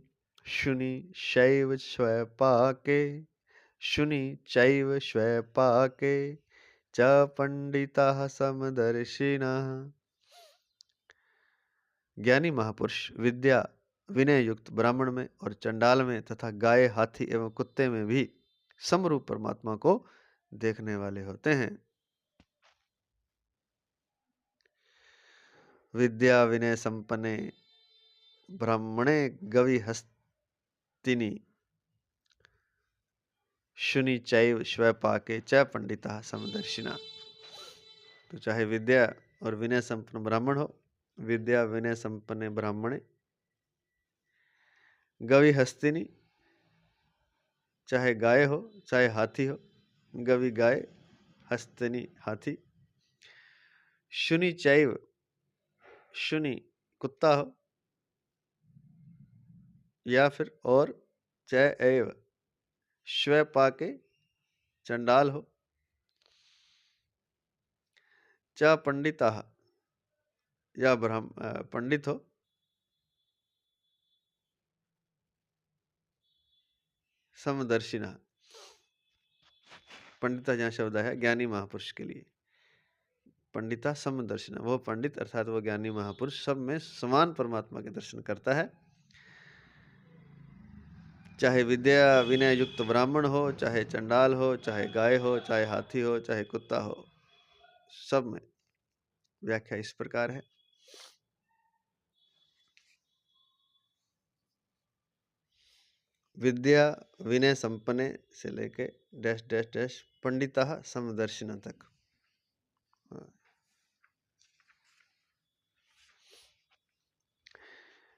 [SPEAKER 1] शुनि शैव स्वपाके शुनि चैव स्वपाके च पंडिताः समदर्शिनः। ज्ञानी महापुरुष विद्या विनय युक्त ब्राह्मण में और चंडाल में तथा गाय हाथी एवं कुत्ते में भी समरूप परमात्मा को देखने वाले होते हैं। विद्या विनय संपन्ने ब्राह्मणे गविहस्तिनि शुनि चैव स्वपाके च पंडिता समदर्शिना। तो चाहे विद्या और विनय संपन्न ब्राह्मण हो, विद्या विनय संपन्न ब्राह्मणे गविहस्तिनि, चाहे गाय हो चाहे हाथी हो, गवि गाय हस्तिनि हाथी, शुनि चैव शुनि कुत्ता हो, या फिर और चय एव स्वपाके चंडाल हो, च पंडिता या पंडित हो, समदर्शिना। पंडिता जहाँ शब्द है ज्ञानी महापुरुष के लिए, पंडिता समदर्शिना, वो पंडित अर्थात वो ज्ञानी महापुरुष सब में समान परमात्मा के दर्शन करता है। चाहे विद्या विनय युक्त ब्राह्मण हो, चाहे चंडाल हो, चाहे गाय हो, चाहे हाथी हो, चाहे कुत्ता हो, सब में। व्याख्या इस प्रकार है। विद्या विनय संपन्न से लेके डैश डैश डैश पंडिता समदर्शिना तक।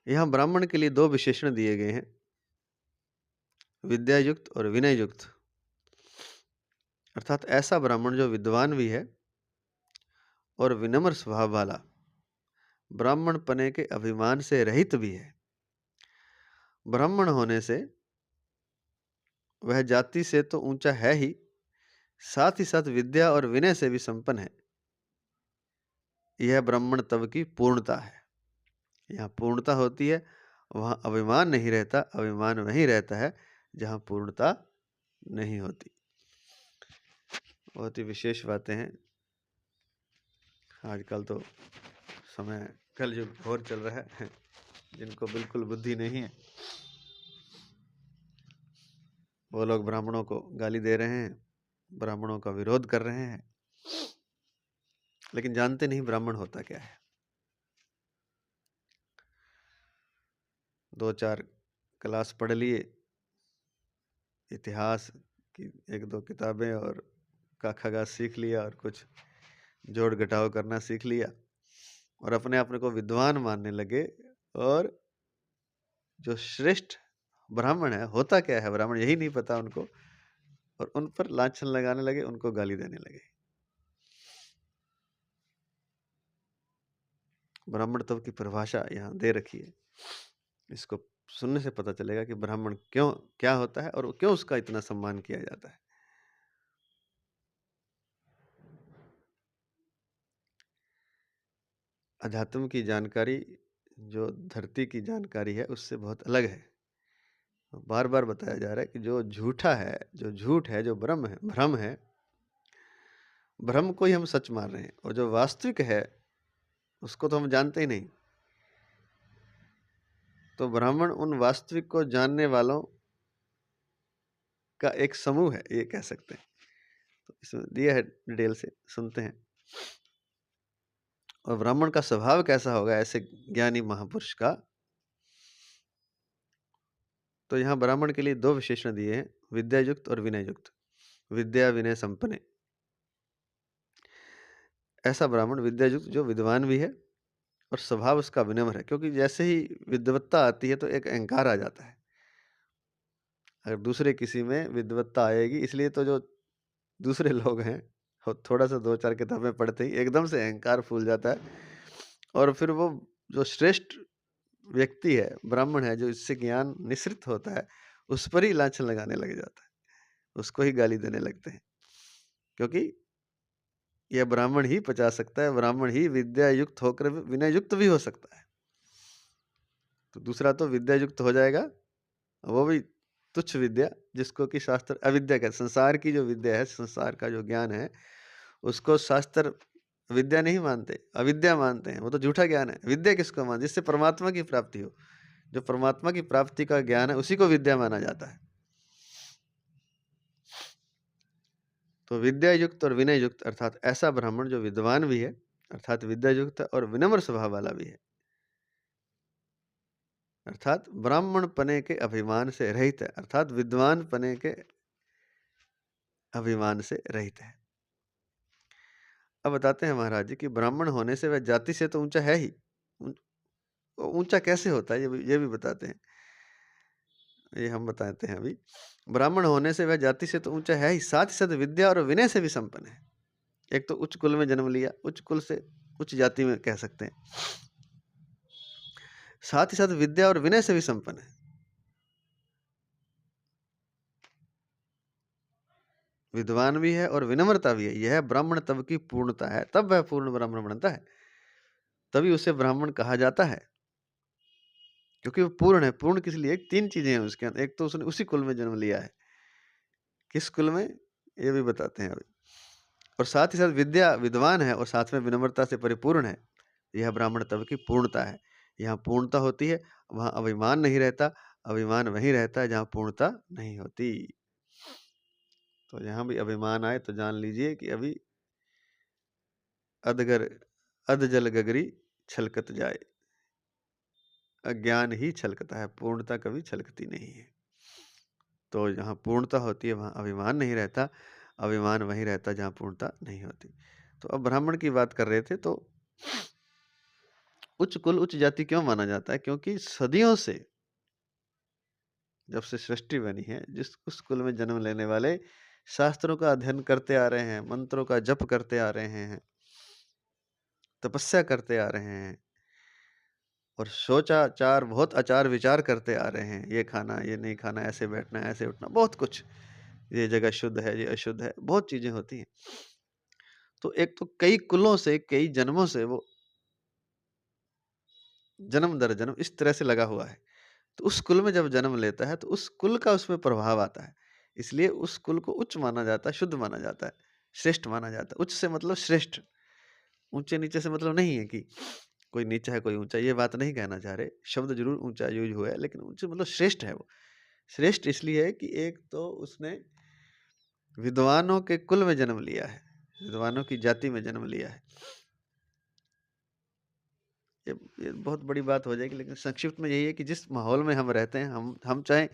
[SPEAKER 1] यहाँ ब्राह्मण के लिए 2 विशेषण दिए गए हैं, विद्या युक्त और विनय युक्त। अर्थात ऐसा ब्राह्मण जो विद्वान भी है और विनम्र स्वभाव वाला, ब्राह्मण पने के अभिमान से रहित भी है। ब्राह्मण होने से वह जाति से तो ऊंचा है ही, साथ ही साथ विद्या और विनय से भी संपन्न है। यह ब्राह्मण तब की पूर्णता है। यहाँ पूर्णता होती है, वहाँ अभिमान नहीं रहता। अभिमान वहीं रहता है जहाँ पूर्णता नहीं होती। बहुत ही विशेष बातें हैं। आजकल तो समय कलयुग घोर चल रहा है, जिनको बिल्कुल बुद्धि नहीं है वो लोग ब्राह्मणों को गाली दे रहे हैं, ब्राह्मणों का विरोध कर रहे हैं, लेकिन जानते नहीं ब्राह्मण होता क्या है। 2-4 क्लास पढ़ लिए, इतिहास की 1-2 किताबें और का खगा सीख लिया और कुछ जोड़ घटाव करना सीख लिया और अपने आप को विद्वान मानने लगे। और जो श्रेष्ठ ब्राह्मण है, होता क्या है ब्राह्मण, यही नहीं पता उनको, और उन पर लांछन लगाने लगे, उनको गाली देने लगे। ब्राह्मण तब की परिभाषा यहाँ दे रखी है। इसको सुनने से पता चलेगा कि ब्राह्मण क्यों क्या होता है और क्यों उसका इतना सम्मान किया जाता है। अध्यात्म की जानकारी जो धरती की जानकारी है उससे बहुत अलग है। बार-बार बताया जा रहा है कि जो झूठा है, जो झूठ है, जो भ्रम है, भ्रम को ही हम सच मान रहे हैं और जो वास्तविक है उसको तो हम जानते ही नहीं। तो ब्राह्मण उन वास्तविक को जानने वालों का एक समूह है, ये कह सकते हैं। तो इसमें दिया है डिटेल से, सुनते हैं। और ब्राह्मण का स्वभाव कैसा होगा ऐसे ज्ञानी महापुरुष का? तो यहाँ ब्राह्मण के लिए 2 विशेषण दिए हैं, विद्यायुक्त और विनययुक्त। विद्या विनय संपन्न। ऐसा ब्राह्मण विद्यायुक्त जो विद्वान भी है और स्वभाव उसका विनम्र है, क्योंकि जैसे ही विद्वत्ता आती है तो एक अहंकार आ जाता है। अगर दूसरे किसी में विद्वत्ता आएगी, इसलिए तो जो दूसरे लोग हैं वो थोड़ा-सा 2-4 किताबें पढ़ते ही एकदम से अहंकार फूल जाता है और फिर वो जो श्रेष्ठ व्यक्ति है, ब्राह्मण है, जो इससे ज्ञान निःसृत होता है, उस पर ही लांछन लगाने लग जाता है, उसको ही गाली देने लगते हैं। क्योंकि यह ब्राह्मण ही पचा सकता है, ब्राह्मण ही विद्या युक्त होकर विनय युक्त भी हो सकता है। तो दूसरा तो विद्या युक्त हो जाएगा, वो भी तुच्छ विद्या, जिसको कि शास्त्र अविद्या कहते हैं। संसार की जो विद्या है, संसार का जो ज्ञान है, उसको शास्त्र विद्या नहीं मानते, अविद्या मानते हैं। वो तो झूठा ज्ञान है। विद्या किसको मानते? जिससे परमात्मा की प्राप्ति हो। जो परमात्मा की प्राप्ति का ज्ञान है, उसी को विद्या माना जाता है। तो विद्या युक्त और विनय युक्त अर्थात ऐसा ब्राह्मण जो विद्वान भी है, अर्थात विद्या युक्त और विनम्र स्वभाव वाला भी है, अर्थात ब्राह्मण पने के अभिमान से रहित है, अर्थात विद्वान पने के अभिमान से रहित है। अब बताते हैं महाराज जी कि ब्राह्मण होने से वह जाति से तो ऊंचा है ही। ऊंचा कैसे होता है ये भी बताते हैं। ये हम बताते हैं अभी। ब्राह्मण होने से वह जाति से तो ऊंचा है ही, साथ ही साथ विद्या और विनय से भी संपन्न है। एक तो उच्च कुल में जन्म लिया, उच्च कुल से उच्च जाति में कह सकते हैं, साथ ही साथ विद्या और विनय से भी संपन्न है। विद्वान भी है और विनम्रता भी है। यह ब्राह्मण तब की पूर्णता है, तब वह पूर्ण ब्राह्मण बनता है, तभी उसे ब्राह्मण कहा जाता है, क्योंकि वो पूर्ण है। पूर्ण किस लिए? 3 चीजें हैं उसके अंदर। एक तो उसने उसी कुल में जन्म लिया है, किस कुल में ये भी बताते हैं अभी, और साथ ही साथ विद्या विद्वान है और साथ में विनम्रता से परिपूर्ण है। यह ब्राह्मण तब की पूर्णता है। यहाँ पूर्णता होती है, वहां अभिमान नहीं रहता। अभिमान वहीं रहता है जहाँ पूर्णता नहीं होती। तो यहाँ भी अभिमान आए तो जान लीजिए कि अभी अधगर अधजल गगरी छलकत जाए। अज्ञान ही छलकता है, पूर्णता कभी छलकती नहीं है। तो जहाँ पूर्णता होती है वहाँ अभिमान नहीं रहता। अभिमान वहीं रहता जहाँ पूर्णता नहीं होती। तो अब ब्राह्मण की बात कर रहे थे, तो उच्च कुल उच्च जाति क्यों माना जाता है? क्योंकि सदियों से, जब से सृष्टि बनी है, जिस उस कुल में जन्म लेने वाले शास्त्रों का अध्ययन करते आ रहे हैं, मंत्रों का जप करते आ रहे हैं, तपस्या करते आ रहे हैं और सोचाचार, बहुत आचार विचार करते आ रहे हैं। ये खाना, ये नहीं खाना, ऐसे बैठना, ऐसे उठना, बहुत कुछ। ये जगह शुद्ध है, ये अशुद्ध है, बहुत चीजें होती हैं। तो एक तो कई कुलों से, कई जन्मों से वो जन्म दर जन्म इस तरह से लगा हुआ है। तो उस कुल में जब जन्म लेता है तो उस कुल का उसमें प्रभाव आता है। इसलिए उस कुल को उच्च माना जाता है, शुद्ध माना जाता है, श्रेष्ठ माना जाता है। उच्च से मतलब श्रेष्ठ, ऊंचे नीचे से मतलब नहीं है कि कोई नीचा है कोई ऊंचा, ये बात नहीं कहना चाह रहे। शब्द जरूर ऊंचा यूज हुआ है, लेकिन ऊंचे मतलब श्रेष्ठ है। वो श्रेष्ठ इसलिए है कि एक तो उसने विद्वानों के कुल में जन्म लिया है, विद्वानों की जाति में जन्म लिया है। ये बहुत बड़ी बात हो जाएगी, लेकिन संक्षिप्त में यही है कि जिस माहौल में हम रहते हैं, हम चाहे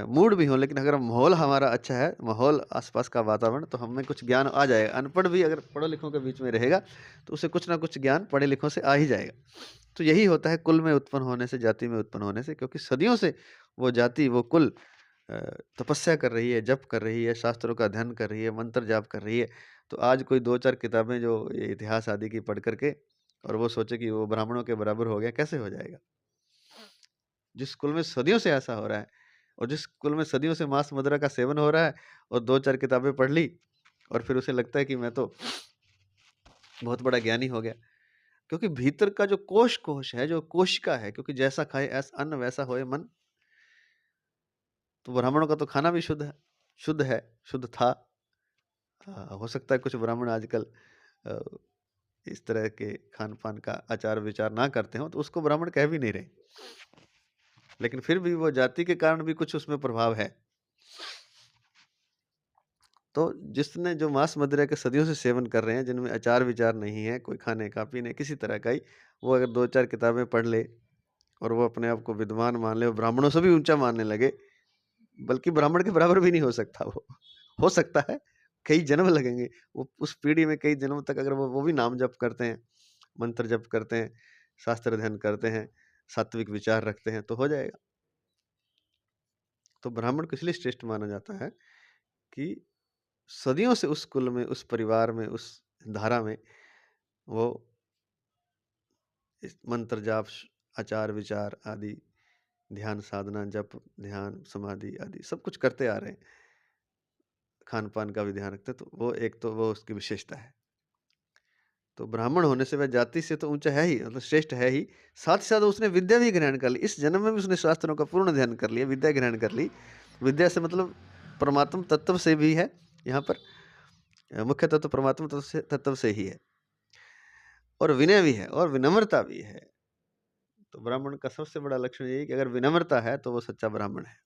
[SPEAKER 1] मूड भी हो, लेकिन अगर माहौल हमारा अच्छा है, माहौल आसपास का वातावरण, तो हमें कुछ ज्ञान आ जाएगा। अनपढ़ भी अगर पढ़े लिखों के बीच में रहेगा तो उसे कुछ ना कुछ ज्ञान पढ़े लिखों से आ ही जाएगा। तो यही होता है कुल में उत्पन्न होने से, जाति में उत्पन्न होने से, क्योंकि सदियों से वो जाति, वो कुल तपस्या कर रही है, जप कर रही है, शास्त्रों का अध्ययन कर रही है, मंत्र जाप कर रही है। तो आज कोई 2-4 किताबें जो ये इतिहास आदि की पढ़ करके और वो सोचे कि वो ब्राह्मणों के बराबर हो गया, कैसे हो जाएगा? जिस कुल में सदियों से ऐसा हो रहा है, और जिस कुल में सदियों से मांस मदिरा का सेवन हो रहा है, और 2-4 किताबें पढ़ ली और फिर उसे लगता है कि मैं तो बहुत बड़ा ज्ञानी हो गया। क्योंकि भीतर का जो कोश है, जो कोशिका है, क्योंकि जैसा खाए ऐसा अन्न वैसा होए मन। तो ब्राह्मणों का तो खाना भी शुद्ध है, शुद्ध था। हो सकता है कुछ ब्राह्मण आजकल अ, इस तरह के खान-पान का आचार-विचार ना करते हों, तो उसको ब्राह्मण कह भी नहीं रहे। लेकिन फिर भी वो जाति के कारण भी कुछ उसमें प्रभाव है। तो जिसने जो मांस मदिरा के सदियों से सेवन कर रहे हैं, जिनमें आचार-विचार नहीं है, कोई खाने का, पीने किसी तरह का ही, वो अगर 2-4 किताबें पढ़ ले और वो अपने आप को विद्वान मान ले और ब्राह्मणों से भी ऊँचा मानने लगे, बल्कि ब्राह्मण के बराबर भी नहीं हो सकता वो। हो सकता है, कई जन्म लगेंगे। वो उस पीढ़ी में कई जन्मों तक अगर वो भी नाम जप करते हैं, मंत्र जप करते हैं, शास्त्र अध्ययन करते हैं, सात्विक विचार रखते हैं, तो हो जाएगा। तो ब्राह्मण को इसलिए श्रेष्ठ माना जाता है कि सदियों से उस कुल में, उस परिवार में, उस धारा में वो इस मंत्र जाप, आचार विचार आदि, ध्यान साधना, जप, ध्यान, समाधि आदि सब कुछ करते आ रहे हैं। खान-पान का भी ध्यान रखते हैं, तो वो एक तो वो उसकी विशेषता है। तो ब्राह्मण होने से वह जाति से तो ऊँचा है ही, मतलब श्रेष्ठ है ही, साथ ही साथ उसने विद्या भी ग्रहण कर ली। इस जन्म में भी उसने शास्त्रों का पूर्ण अध्ययन कर लिया, विद्या ग्रहण कर ली। विद्या से मतलब परमात्म तत्व से भी है, यहाँ पर मुख्य तत्व परमात्म तत्व से ही है, और विनय भी है और विनम्रता भी है। तो ब्राह्मण का सबसे बड़ा लक्षण यही है कि अगर विनम्रता है तो वो सच्चा ब्राह्मण है।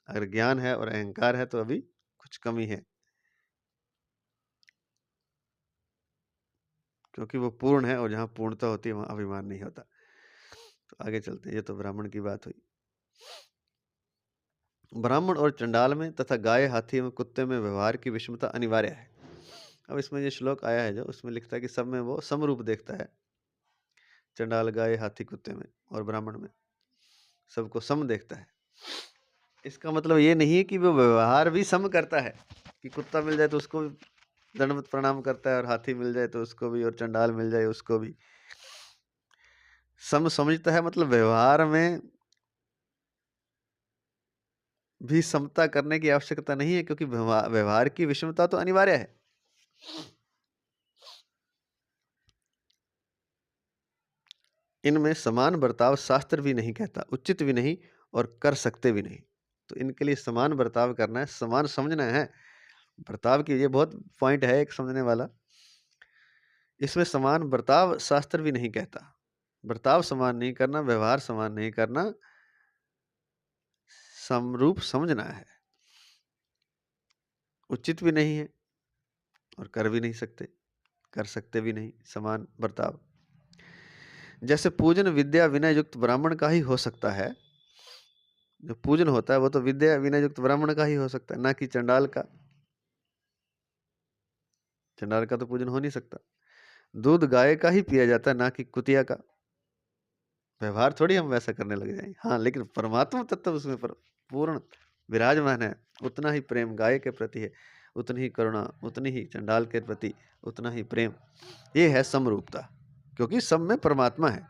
[SPEAKER 1] अगर ज्ञान है और अहंकार है तो अभी कुछ कमी है, क्योंकि वो पूर्ण है और जहाँ पूर्णता होती है वहाँ अभिमान नहीं होता। तो आगे चलते हैं, ये तो ब्राह्मण की बात हुई। ब्राह्मण और चंडाल में तथा गाय, हाथी एवं कुत्ते में व्यवहार की विषमता अनिवार्य है। अब इसमें ये श्लोक आया है जो, उसमें लिखता है कि सब में वो समरूप देखता है, चंडाल, गाय, हाथी, कुत्ते में और ब्राह्मण में सबको सम देखता है। इसका मतलब ये नहीं है कि वो व्यवहार भी सम करता है, कि कुत्ता मिल जाए तो उसको भी दंडवत प्रणाम करता है और हाथी मिल जाए तो उसको भी, और चंडाल मिल जाए उसको भी। सम समझता है मतलब व्यवहार में भी समता करने की आवश्यकता नहीं है, क्योंकि व्यवहार की विषमता तो अनिवार्य है। इनमें समान बर्ताव शास्त्र भी नहीं कहता, उचित भी नहीं और कर सकते भी नहीं। तो इनके लिए समान बर्ताव करना है, समान समझना है। बर्ताव की ये बहुत पॉइंट है एक समझने वाला। इसमें समान बर्ताव शास्त्र भी नहीं कहता। बर्ताव समान नहीं करना, व्यवहार समान नहीं करना, समरूप समझना है। उचित भी नहीं है और कर भी नहीं सकते, कर सकते भी नहीं, समान बर्ताव। जैसे पूजन विद्या विनय युक्त ब्राह्मण का ही हो सकता है। जो पूजन होता है वो तो विद्या विनय युक्त ब्राह्मण का ही हो सकता है, ना कि चंडाल का। चंडाल का तो पूजन हो नहीं सकता। दूध गाय का ही पिया जाता है, ना कि कुतिया का। व्यवहार थोड़ी हम वैसा करने लग जाएंगे। हाँ, लेकिन परमात्मा तत्व उसमें पूर्ण विराजमान है। उतना ही प्रेम गाय के प्रति है, उतनी ही करुणा, उतनी ही चंडाल के प्रति उतना ही प्रेम। ये है समरूपता, क्योंकि सब में परमात्मा है।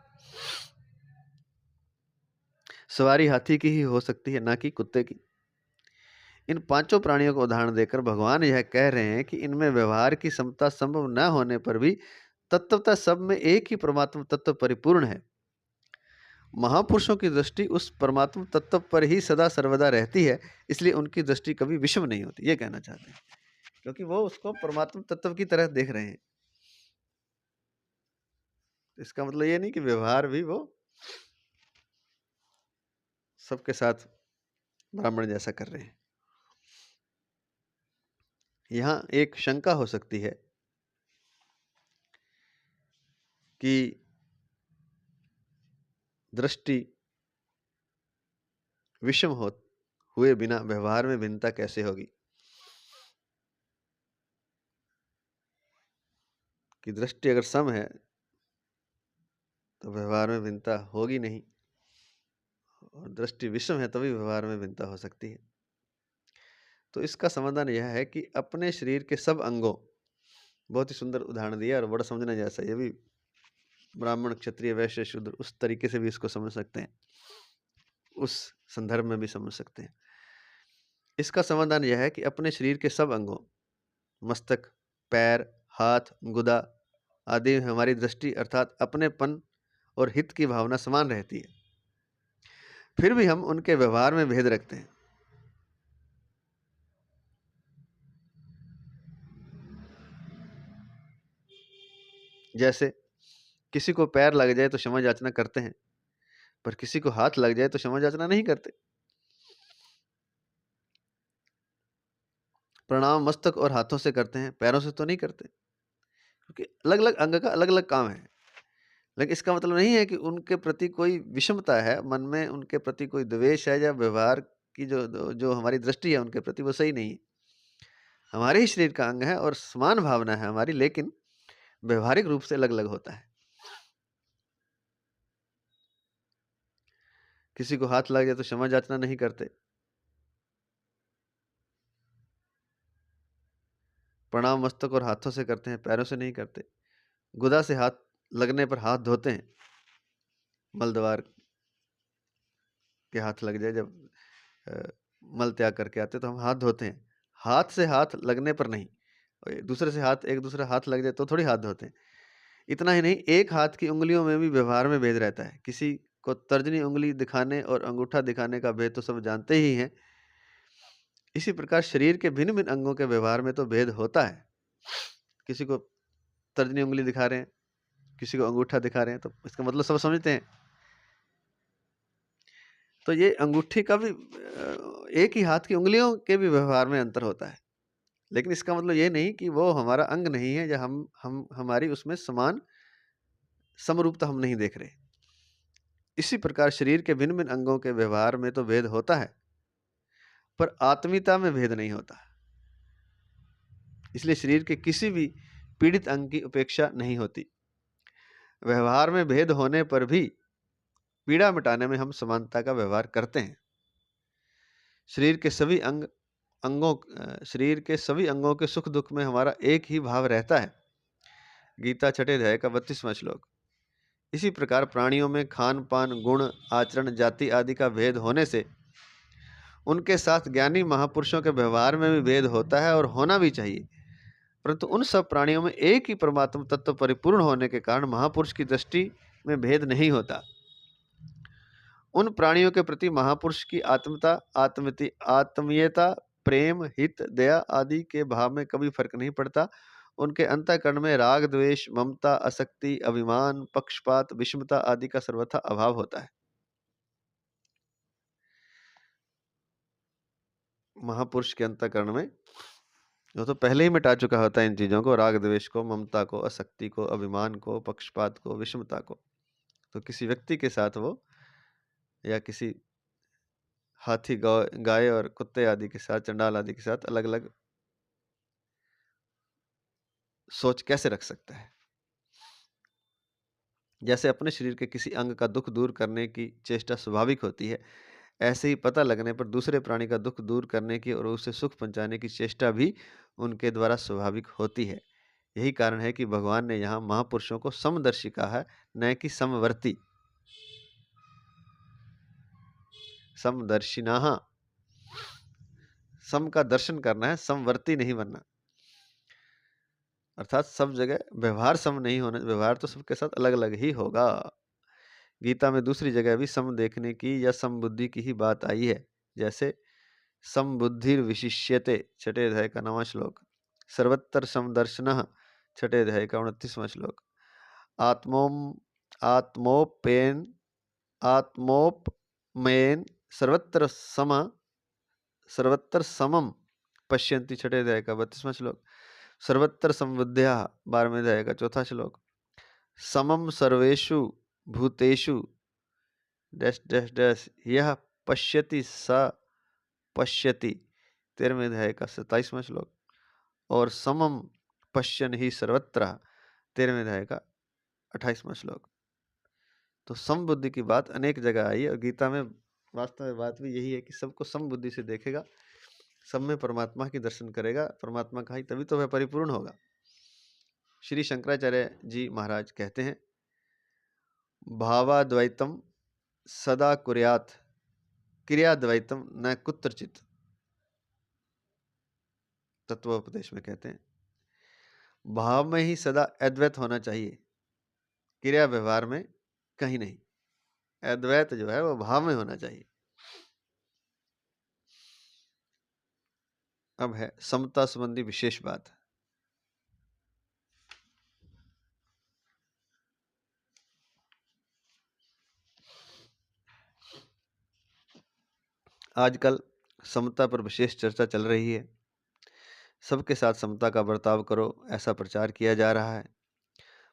[SPEAKER 1] सवारी हाथी की ही हो सकती है, ना कि कुत्ते की। इन पांचों प्राणियों को उदाहरण देकर भगवान यह कह रहे हैं कि इनमें व्यवहार की समता संभव न होने पर भी तत्वतः सब में एक ही परमात्मा तत्व परिपूर्ण है। महापुरुषों की दृष्टि उस परमात्मा तत्व पर ही सदा सर्वदा रहती है, इसलिए उनकी दृष्टि कभी विषम नहीं होती, ये कहना चाहते हैं, क्योंकि वो उसको परमात्मा तत्व की तरह देख रहे हैं। इसका मतलब ये नहीं कि व्यवहार भी वो सबके साथ ब्राह्मण जैसा कर रहे हैं। यहाँ एक शंका हो सकती है कि दृष्टि विषम हुए बिना व्यवहार में भिन्नता कैसे होगी। कि दृष्टि अगर सम है तो व्यवहार में भिन्नता होगी नहीं, और दृष्टि विषम है तभी व्यवहार में भिन्नता हो सकती है। तो इसका समाधान यह है कि अपने शरीर के सब अंगों, बहुत ही सुंदर उदाहरण दिया और बड़ा समझने जैसा। ये भी ब्राह्मण, क्षत्रिय, वैश्य, शूद्र उस तरीके से भी इसको समझ सकते हैं, उस संदर्भ में भी समझ सकते हैं। इसका समाधान यह है कि अपने शरीर के सब अंगों, मस्तक, पैर, हाथ, गुदा, आदि में हमारी दृष्टि अर्थात अपनेपन और हित की भावना समान रहती है, फिर भी हम उनके व्यवहार में भेद रखते हैं। जैसे किसी को पैर लग जाए तो क्षमा याचना करते हैं, पर किसी को हाथ लग जाए तो क्षमा याचना नहीं करते। प्रणाम मस्तक और हाथों से करते हैं, पैरों से तो नहीं करते, क्योंकि अलग अलग अंग का अलग अलग काम है। लेकिन इसका मतलब नहीं है कि उनके प्रति कोई विषमता है, मन में उनके प्रति कोई द्वेष है, या व्यवहार की जो जो हमारी दृष्टि है उनके प्रति वो सही नहीं है। हमारे ही शरीर का अंग है और समान भावना है हमारी, लेकिन व्यवहारिक रूप से अलग अलग होता है। किसी को हाथ लग जाए तो क्षमा याचना नहीं करते, प्रणाम मस्तक और हाथों से करते हैं, पैरों से नहीं करते। गुदा से हाथ लगने पर हाथ धोते हैं, मलद्वार के हाथ लग जाए जब मल त्याग करके आते तो हम हाथ धोते हैं, हाथ से हाथ लगने पर नहीं। और दूसरे से हाथ एक दूसरे हाथ लग जाए तो थोड़ी हाथ धोते हैं। इतना ही नहीं, एक हाथ की उंगलियों में भी व्यवहार में भेद रहता है। किसी को तर्जनी उंगली दिखाने और अंगूठा दिखाने का भेद तो सब जानते ही हैं। इसी प्रकार शरीर के भिन्न भिन्न अंगों के व्यवहार में तो भेद होता है। किसी को तर्जनी उंगली दिखा रहे हैं, किसी को अंगूठा दिखा रहे हैं, तो इसका मतलब सब समझते हैं। तो ये अंगूठी का भी एक ही हाथ की उंगलियों के भी व्यवहार में अंतर होता है, लेकिन इसका मतलब ये नहीं कि वो हमारा अंग नहीं है, या हम हमारी उसमें समान समरूपता हम नहीं देख रहे। इसी प्रकार शरीर के भिन्न भिन्न अंगों के व्यवहार में तो भेद होता है, पर आत्मीयता में भेद नहीं होता। इसलिए शरीर के किसी भी पीड़ित अंग की उपेक्षा नहीं होती। व्यवहार में भेद होने पर भी पीड़ा मिटाने में हम समानता का व्यवहार करते हैं। शरीर के सभी अंगों के सुख दुख में हमारा एक ही भाव रहता है। गीता छठे अध्याय का 32वां श्लोक। इसी प्रकार प्राणियों में खान पान, गुण, आचरण, जाति आदि का भेद होने से उनके साथ ज्ञानी महापुरुषों के व्यवहार में भी भेद होता है, और होना भी चाहिए। परंतु उन सब प्राणियों में एक ही परमात्मा तत्व परिपूर्ण होने के कारण महापुरुष की दृष्टि में भेद नहीं होता। उन प्राणियों के प्रति महापुरुष की आत्मीयता, प्रेम, हित, दया आदि के भाव में कभी फर्क नहीं पड़ता। उनके अंतःकरण में राग, द्वेष, ममता, आसक्ति, अभिमान, पक्षपात, विषमता आदि का सर्वथा अभाव होता है। महापुरुष के अंतःकरण में वो तो पहले ही मिटा चुका होता है इन चीजों को, राग द्वेष को, ममता को, आसक्ति को, अभिमान को, पक्षपात को, विषमता को। तो किसी व्यक्ति के साथ वो, या किसी हाथी, गाय और कुत्ते आदि के साथ, चंडाल आदि के साथ अलग अलग सोच कैसे रख सकता है। जैसे अपने शरीर के किसी अंग का दुख दूर करने की चेष्टा स्वाभाविक होती है, ऐसे ही पता लगने पर दूसरे प्राणी का दुख दूर करने की और उसे सुख पहुंचाने की चेष्टा भी उनके द्वारा स्वाभाविक होती है। यही कारण है कि भगवान ने यहाँ महापुरुषों को समदर्शी कहा है, न कि समवर्ती। समदर्शिनाः, सम का दर्शन करना है, समवर्ती नहीं बनना। अर्थात सब जगह व्यवहार सम नहीं होना, व्यवहार तो सबके साथ अलग अलग ही होगा। गीता में दूसरी जगह भी सम देखने की या समबुद्धि की ही बात आई है। जैसे समबुद्धिर विशिष्यते, छठे अध्याय का 9वां श्लोक। सर्वत्र समदर्शनः, छठे अध्याय का 29वां श्लोक। आत्मोपेन आत्मोपमेन सर्वत्र समम पश्यन्ति, छठे अध्याय का 32वां श्लोक। सर्वत्र समबुद्ध्या, 12वें अध्याय का 4था श्लोक। समम सर्वेषु भूतेषु डैश डैश डैश यह पश्यति स पश्यति, 13वें अध्याय का 27वां श्लोक। और समम पश्यन ही सर्वत्र, 13वें अध्याय का 28वां श्लोक। तो सम बुद्धि की बात अनेक जगह आई है, और गीता में वास्तव में बात भी यही है कि सबको सम बुद्धि से देखेगा, सब में परमात्मा की दर्शन करेगा, परमात्मा का ही, तभी तो वह परिपूर्ण होगा। श्री शंकराचार्य जी महाराज कहते हैं, भावाद्वैतम सदा कुर्यात्, क्रियाद्वैतम न कुत्रचित। तत्वोपदेश में कहते हैं, भाव में ही सदा अद्वैत होना चाहिए, क्रिया व्यवहार में कहीं नहीं। अद्वैत जो है वो भाव में होना चाहिए। अब है समता संबंधी विशेष बात। आजकल समता पर विशेष चर्चा चल रही है। सबके साथ समता का बर्ताव करो, ऐसा प्रचार किया जा रहा है।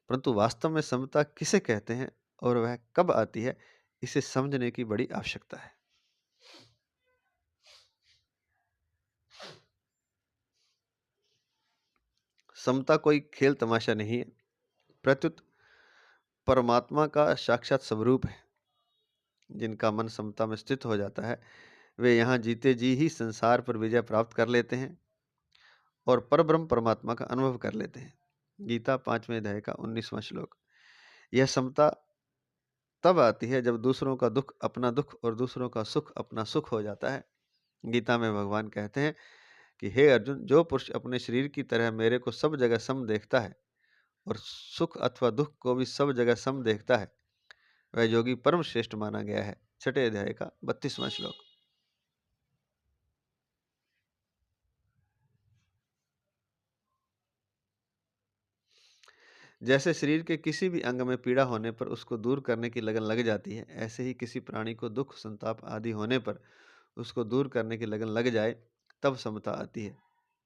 [SPEAKER 1] परंतु वास्तव में समता किसे कहते हैं और वह कब आती है, इसे समझने की बड़ी आवश्यकता है। समता कोई खेल तमाशा नहीं है, प्रत्युत परमात्मा का साक्षात स्वरूप है। जिनका मन समता में स्थित हो जाता है, वे यहाँ जीते जी ही संसार पर विजय प्राप्त कर लेते हैं और परब्रह्म परमात्मा का अनुभव कर लेते हैं। गीता 5वें अध्याय का 19वां श्लोक। यह समता तब आती है जब दूसरों का दुख अपना दुख और दूसरों का सुख अपना सुख हो जाता है। गीता में भगवान कहते हैं कि हे अर्जुन, जो पुरुष अपने शरीर की तरह मेरे को सब जगह सम देखता है और सुख अथवा दुख को भी सब जगह सम देखता है, वह योगी परम श्रेष्ठ माना गया है। 6ठे अध्याय का 32वां श्लोक। जैसे शरीर के किसी भी अंग में पीड़ा होने पर उसको दूर करने की लगन लग जाती है, ऐसे ही किसी प्राणी को दुख संताप आदि होने पर उसको दूर करने की लगन लग जाए, तब समता आती है।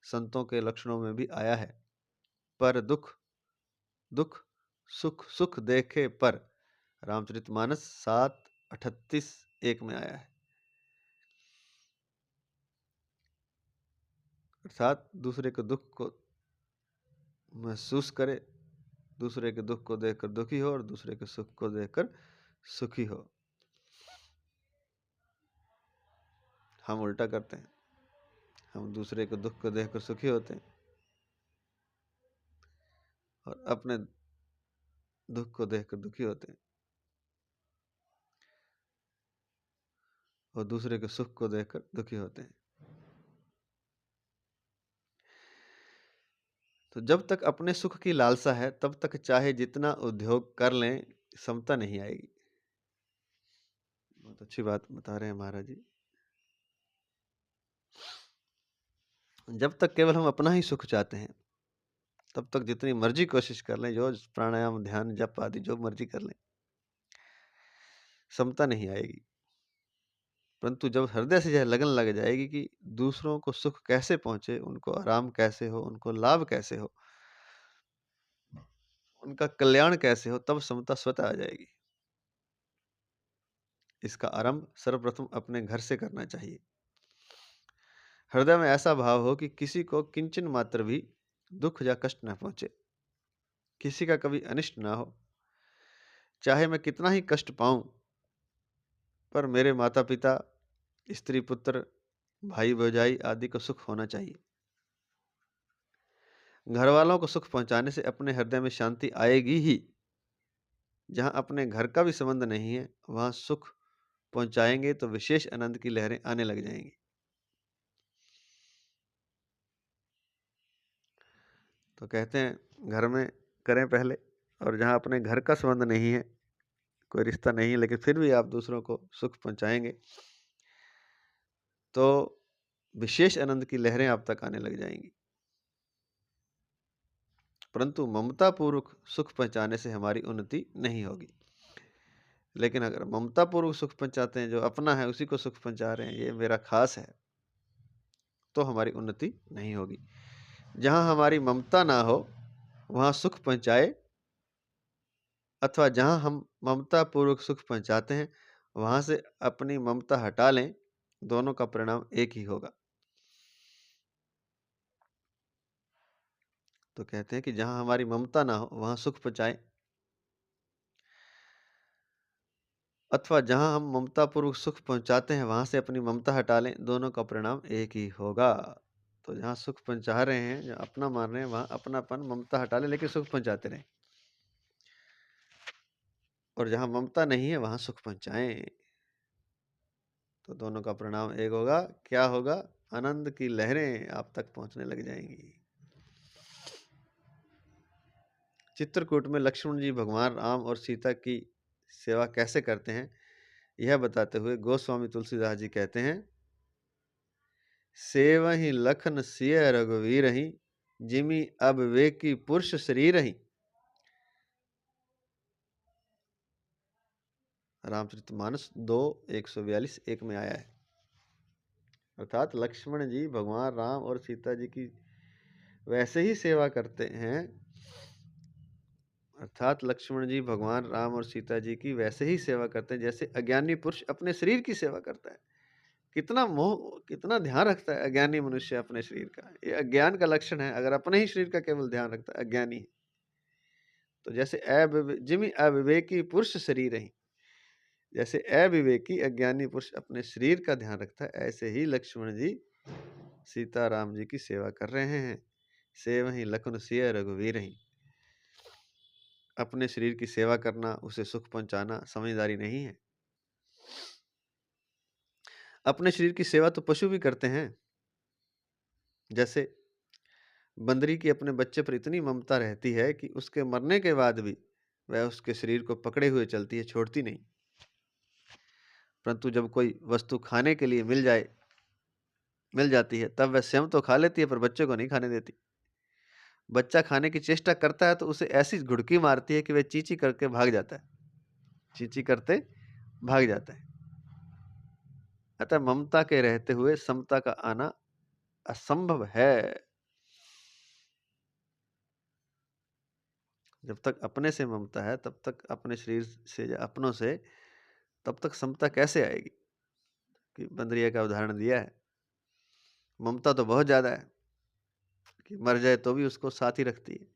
[SPEAKER 1] संतों के लक्षणों में भी आया है, पर दुख दुख सुख सुख देखे पर। रामचरितमानस 7:38-1 में आया है। अर्थात दूसरे के दुख को महसूस करे, दूसरे के दुख को देखकर दुखी हो और दूसरे के सुख को देखकर सुखी हो। हम उल्टा करते हैं, हम दूसरे के दुख को देखकर सुखी होते हैं और अपने दुख को देखकर दुखी होते हैं और दूसरे के सुख को देखकर दुखी होते हैं। तो जब तक अपने सुख की लालसा है, तब तक चाहे जितना उद्योग कर लें, समता नहीं आएगी। बहुत अच्छी बात बता रहे हैं महाराज जी। जब तक केवल हम अपना ही सुख चाहते हैं, तब तक जितनी मर्जी कोशिश कर लें, जो प्राणायाम ध्यान जप आदि जो मर्जी कर लें, समता नहीं आएगी। परंतु जब हृदय से यह लगन लग जाएगी कि दूसरों को सुख कैसे पहुंचे, उनको आराम कैसे हो, उनको लाभ कैसे हो, उनका कल्याण कैसे हो, तब समता स्वतः आ जाएगी। इसका आरंभ सर्वप्रथम अपने घर से करना चाहिए। हृदय में ऐसा भाव हो कि किसी को किंचन मात्र भी दुख या कष्ट न पहुंचे, किसी का कभी अनिष्ट ना हो। चाहे मैं कितना ही कष्ट पाऊं, पर मेरे माता पिता, स्त्री पुत्र, भाई भौजाई आदि को सुख होना चाहिए। घर वालों को सुख पहुंचाने से अपने हृदय में शांति आएगी ही। जहां अपने घर का भी संबंध नहीं है, वहां सुख पहुंचाएंगे तो विशेष आनंद की लहरें आने लग जाएंगी। तो कहते हैं घर में करें पहले, और जहां अपने घर का संबंध नहीं है, कोई रिश्ता नहीं है, लेकिन फिर भी आप दूसरों को सुख पहुंचाएंगे तो विशेष आनंद की लहरें आप तक आने लग जाएंगी। परंतु ममता पूर्वक सुख पहुंचाने से हमारी उन्नति नहीं होगी। लेकिन अगर ममता पूर्वक सुख पहुंचाते हैं, जो अपना है उसी को सुख पहुंचा रहे हैं, ये मेरा खास है, तो हमारी उन्नति नहीं होगी। जहां हमारी ममता ना हो, वहां सुख पहुंचाए, अथवा जहां हम ममता पूर्वक सुख पहुंचाते हैं, वहां से अपनी ममता हटा लें, दोनों का परिणाम एक ही होगा। तो कहते हैं कि जहां हमारी ममता ना हो, वहां सुख पहुंचाए, अथवा जहां हम ममता पूर्वक सुख पहुंचाते हैं, वहां से अपनी ममता हटा लें, दोनों का परिणाम एक ही होगा। तो जहां सुख पहुंचा रहे हैं, जहां अपना मान रहे हैं, वहां अपनापन ममता हटा लें, लेकिन सुख पहुंचाते रहें। और जहां ममता नहीं है, वहां सुख पहुंचाएं, तो दोनों का परिणाम एक होगा। क्या होगा? आनंद की लहरें आप तक पहुंचने लग जाएंगी। चित्रकूट में लक्ष्मण जी भगवान राम और सीता की सेवा कैसे करते हैं, यह बताते हुए गोस्वामी तुलसीदास जी कहते हैं, सेवहि लखन सिय रघुवीरहि, जिमि अब वेकी पुरुष शरीरहि। रामचरितमानस 2:142 एक में आया है। अर्थात लक्ष्मण जी भगवान राम और सीता जी की वैसे ही सेवा करते हैं, अर्थात लक्ष्मण जी भगवान राम और सीता जी की वैसे ही सेवा करते हैं जैसे अज्ञानी पुरुष अपने शरीर की सेवा करता है। कितना मोह, कितना ध्यान रखता है अज्ञानी मनुष्य अपने शरीर का। ये अज्ञान का लक्षण है, अगर अपने ही शरीर का केवल ध्यान रखता है, अज्ञानी है। तो जैसे जिमि अविवेकी पुरुष शरीर ही, जैसे अविवेकी अज्ञानी पुरुष अपने शरीर का ध्यान रखता है, ऐसे ही लक्ष्मण जी सीता राम जी की सेवा कर रहे हैं। सेवहि लखन सिय रघुवीर ही। अपने शरीर की सेवा करना, उसे सुख पहुंचाना समझदारी नहीं है। अपने शरीर की सेवा तो पशु भी करते हैं। जैसे बंदरी की अपने बच्चे पर इतनी ममता रहती है कि उसके मरने के बाद भी वह उसके शरीर को पकड़े हुए चलती है, छोड़ती नहीं। परंतु जब कोई वस्तु खाने के लिए मिल जाती है, तब वह स्वयं तो खा लेती है पर बच्चे को नहीं खाने देती। बच्चा खाने की चेष्टा करता है तो उसे ऐसी घुड़की मारती है कि वह चींची करके भाग जाता है, चींची करते भाग जाता है। अतः ममता के रहते हुए समता का आना असंभव है। जब तक अपने से ममता है, तब तक अपने शरीर से या अपनों से, तब तक समता कैसे आएगी? कि बंदरिया का उदाहरण दिया है। ममता तो बहुत ज्यादा है कि मर जाए तो भी उसको साथ ही रखती है,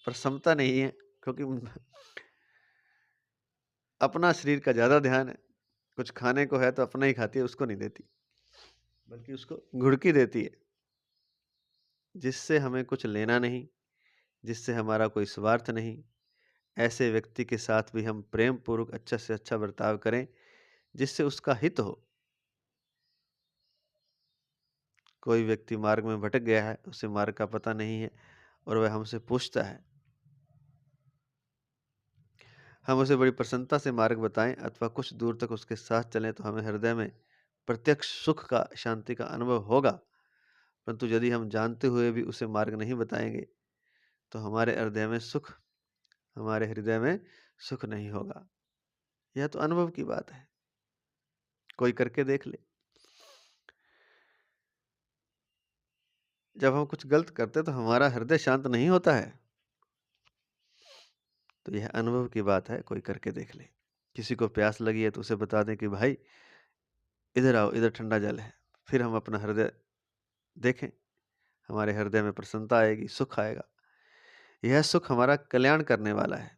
[SPEAKER 1] पर समता नहीं है, क्योंकि अपना शरीर का ज्यादा ध्यान है। कुछ खाने को है तो अपना ही खाती है, उसको नहीं देती, बल्कि उसको घुड़की देती है, जिससे हमें कुछ लेना नहीं, जिससे हमारा कोई स्वार्थ नहीं। ऐसे व्यक्ति के साथ भी हम प्रेम पूर्वक अच्छा से अच्छा बर्ताव करें, जिससे उसका हित हो। कोई व्यक्ति मार्ग में भटक गया है, उसे मार्ग का पता नहीं है और वह हमसे पूछता है, हम उसे बड़ी प्रसन्नता से मार्ग बताएं अथवा कुछ दूर तक उसके साथ चलें तो हमें हृदय में प्रत्यक्ष सुख का, शांति का अनुभव होगा। परंतु यदि हम जानते हुए भी उसे मार्ग नहीं बताएंगे तो हमारे हृदय में सुख नहीं होगा। यह तो अनुभव की बात है, कोई करके देख ले। जब हम कुछ गलत करते तो हमारा हृदय शांत नहीं होता है, तो यह अनुभव की बात है, कोई करके देख ले। किसी को प्यास लगी है तो उसे बता दें कि भाई इधर आओ, इधर ठंडा जल है। फिर हम अपना हृदय देखें, हमारे हृदय में प्रसन्नता आएगी, सुख आएगा। यह सुख हमारा कल्याण करने वाला है।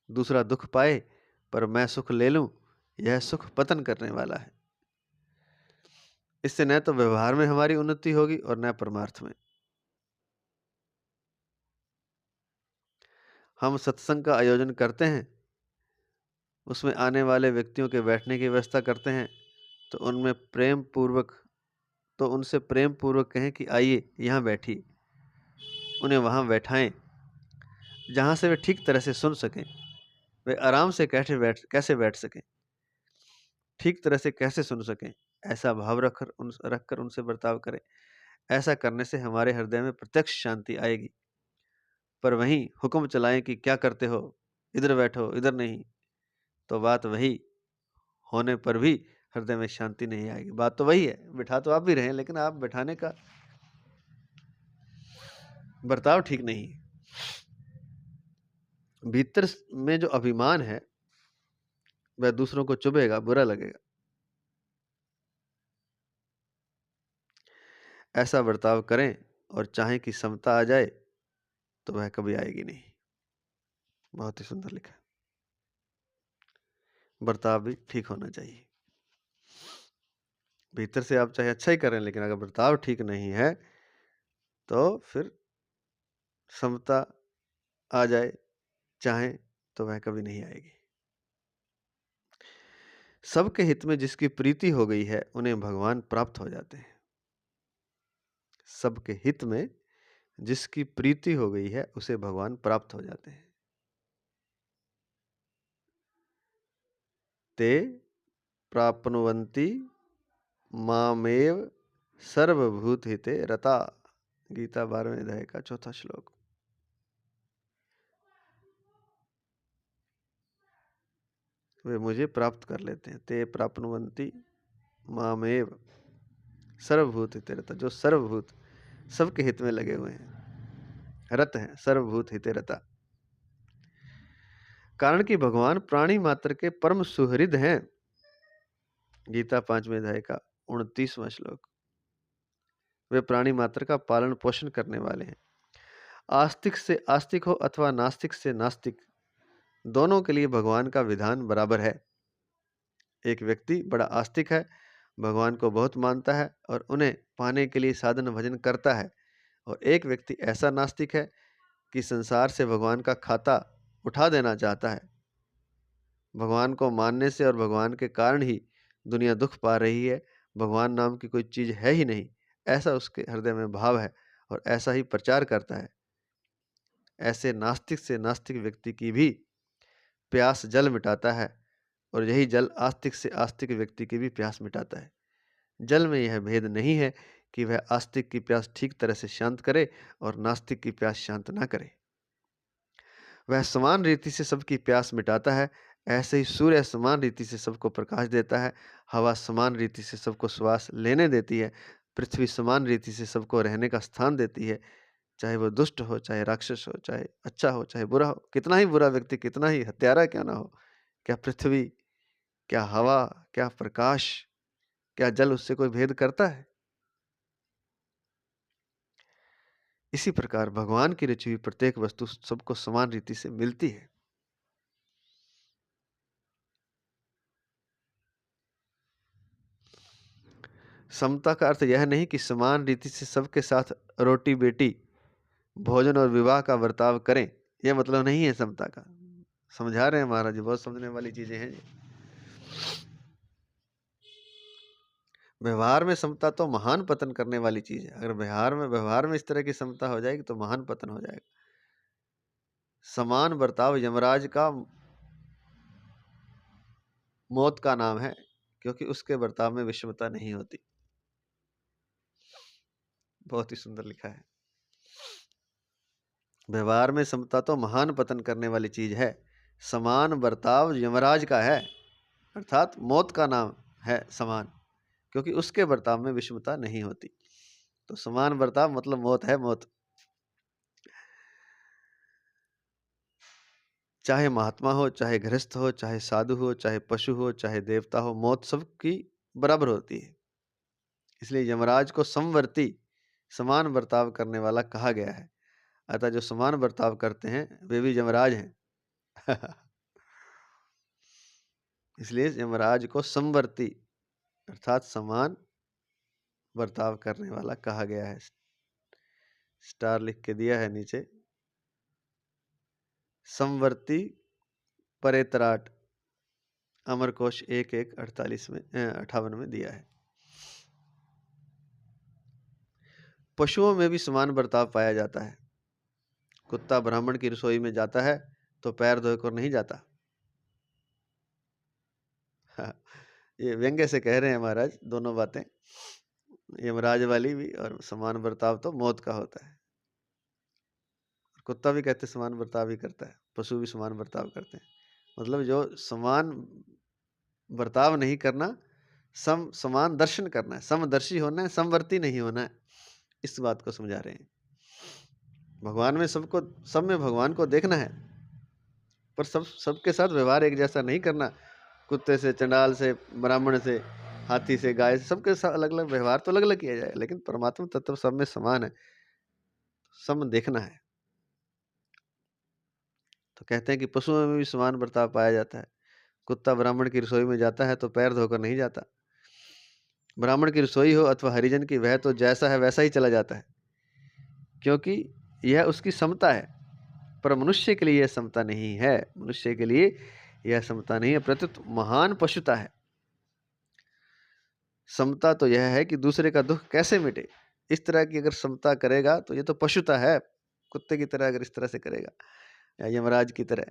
[SPEAKER 1] दूसरा दुख पाए पर मैं सुख ले लूं, यह सुख पतन करने वाला है। इससे न तो व्यवहार में हमारी उन्नति होगी और न परमार्थ में। हम सत्संग का आयोजन करते हैं, उसमें आने वाले व्यक्तियों के बैठने की व्यवस्था करते हैं, तो उनसे प्रेम पूर्वक कहें कि आइए यहाँ बैठिए। उन्हें वहाँ बैठाएं जहाँ से वे ठीक तरह से सुन सकें, वे आराम से कैसे बैठ सकें, ठीक तरह से कैसे सुन सकें। ऐसा भाव रखकर उनसे बर्ताव करें। ऐसा करने से हमारे हृदय में प्रत्यक्ष शांति आएगी। पर वहीं हुक्म चलाएं कि क्या करते हो, इधर बैठो, इधर नहीं, तो बात वही होने पर भी हृदय में शांति नहीं आएगी। बात तो वही है, बिठा तो आप भी रहे हैं, लेकिन आप बिठाने का बर्ताव ठीक नहीं है। भीतर में जो अभिमान है वह दूसरों को चुभेगा, बुरा लगेगा। ऐसा बर्ताव करें और चाहें कि समता आ जाए तो वह कभी आएगी नहीं। बहुत ही सुंदर लिखा। बर्ताव भी ठीक होना चाहिए। भीतर से आप चाहे अच्छा ही करें, लेकिन अगर बर्ताव ठीक नहीं है तो फिर समता आ जाए चाहे तो वह कभी नहीं आएगी। सबके हित में जिसकी प्रीति हो गई है उन्हें भगवान प्राप्त हो जाते हैं। सबके हित में जिसकी प्रीति हो गई है उसे भगवान प्राप्त हो जाते हैं। ते प्राप्नुवन्ति मामेव सर्वभूत हिते रता। गीता 12वें अध्याय का 4था श्लोक। वे मुझे प्राप्त कर लेते हैं। ते प्राप्नुवन्ति मामेव सर्वभूत हिते रता, जो सर्वभूत सबके हित में लगे हुए हैं, रत हैं, सर्वभूत हिते रता। कारण कि भगवान प्राणी मात्र के परम सुहृद हैं। गीता 5वें अध्याय का 29वां श्लोक। वे प्राणी मात्र का पालन पोषण करने वाले हैं। आस्तिक से आस्तिक हो अथवा नास्तिक से नास्तिक, दोनों के लिए भगवान का विधान बराबर है। एक व्यक्ति बड़ा आस्तिक है, भगवान को बहुत मानता है और उन्हें पाने के लिए साधन भजन करता है, और एक व्यक्ति ऐसा नास्तिक है कि संसार से भगवान का खाता उठा देना चाहता है। भगवान को मानने से और भगवान के कारण ही दुनिया दुख पा रही है, भगवान नाम की कोई चीज है ही नहीं, ऐसा उसके हृदय में भाव है और ऐसा ही प्रचार करता है। ऐसे नास्तिक से नास्तिक व्यक्ति की भी प्यास जल मिटाता है, और यही जल आस्तिक से आस्तिक व्यक्ति की भी प्यास मिटाता है। जल में यह भेद नहीं है कि वह आस्तिक की प्यास ठीक तरह से शांत करे और नास्तिक की प्यास शांत ना करे। वह समान रीति से सबकी प्यास मिटाता है। ऐसे ही सूर्य समान रीति से सबको प्रकाश देता है, हवा समान रीति से सबको श्वास लेने देती है, पृथ्वी समान रीति से सबको रहने का स्थान देती है। चाहे वो दुष्ट हो, चाहे राक्षस हो, चाहे अच्छा हो, चाहे बुरा हो, कितना ही बुरा व्यक्ति, कितना ही हत्यारा क्यों ना हो, क्या पृथ्वी, क्या हवा, क्या प्रकाश, क्या जल उससे कोई भेद करता है? इसी प्रकार भगवान की रची हुई प्रत्येक वस्तु सबको समान रीति से मिलती है। समता का अर्थ यह नहीं कि समान रीति से सबके साथ रोटी बेटी, भोजन और विवाह का बर्ताव करें, यह मतलब नहीं है समता का। समझा रहे हैं महाराज जी, बहुत समझने वाली चीजें हैं। व्यवहार में समता तो महान पतन करने वाली चीज है। अगर व्यवहार में इस तरह की समता हो जाएगी तो महान पतन हो जाएगा। समान बर्ताव यमराज का मौत का नाम है, क्योंकि उसके बर्ताव में विषमता नहीं होती। बहुत ही सुंदर लिखा है। व्यवहार में समता तो महान पतन करने वाली चीज है। समान बर्ताव यमराज का है, अर्थात मौत का नाम है समान, क्योंकि उसके बर्ताव में विषमता नहीं होती। तो समान बर्ताव मतलब मौत है, मौत। चाहे महात्मा हो, चाहे गृहस्थ हो, चाहे साधु हो, चाहे पशु हो, चाहे देवता हो, मौत सबकी बराबर होती है। इसलिए यमराज को समवर्ती, समान बर्ताव करने वाला कहा गया है। अतः जो समान बर्ताव करते हैं वे भी यमराज हैं। इसलिए यमराज को समवर्ती अर्थात समान बर्ताव करने वाला कहा गया है। स्टार लिख के दिया है नीचे। समवर्ती परेतराट, अमरकोश 1:1:48 में 58 में दिया है। पशुओं में भी समान बर्ताव पाया जाता है। कुत्ता ब्राह्मण की रसोई में जाता है तो पैर धोकर नहीं जाता। ये व्यंग्य से कह रहे हैं महाराज दोनों बातें, यमराज वाली भी और समान बर्ताव तो मौत का होता है। कुत्ता भी कहते समान बर्ताव ही करता है, पशु भी समान बर्ताव करते हैं। मतलब जो समान बर्ताव नहीं करना, समान दर्शन करना है, समदर्शी होना है, समवर्ती नहीं होना है। इस बात को समझा रहे हैं। भगवान में सब में भगवान को देखना है, पर सबके साथ व्यवहार एक जैसा नहीं करना। कुत्ते से, चंडाल से, ब्राह्मण से, हाथी से, गाय से, सबके साथ अलग अलग व्यवहार तो अलग अलग किया जाए, लेकिन परमात्मा तत्व सब में समान है, सम देखना है। तो कहते हैं कि पशुओं में भी समान बर्ताव पाया जाता है। कुत्ता ब्राह्मण की रसोई में जाता है तो पैर धोकर नहीं जाता। ब्राह्मण की रसोई हो अथवा हरिजन की, वह तो जैसा है वैसा ही चला जाता है, क्योंकि यह उसकी समता है। पर मनुष्य के लिए यह समता नहीं है, मनुष्य के लिए यह समता नहीं है, प्रत्युत महान पशुता है। समता तो यह है कि दूसरे का दुख कैसे मिटे, इस तरह की अगर समता करेगा तो ये तो पशुता है, कुत्ते की तरह अगर इस तरह से करेगा या यमराज की तरह,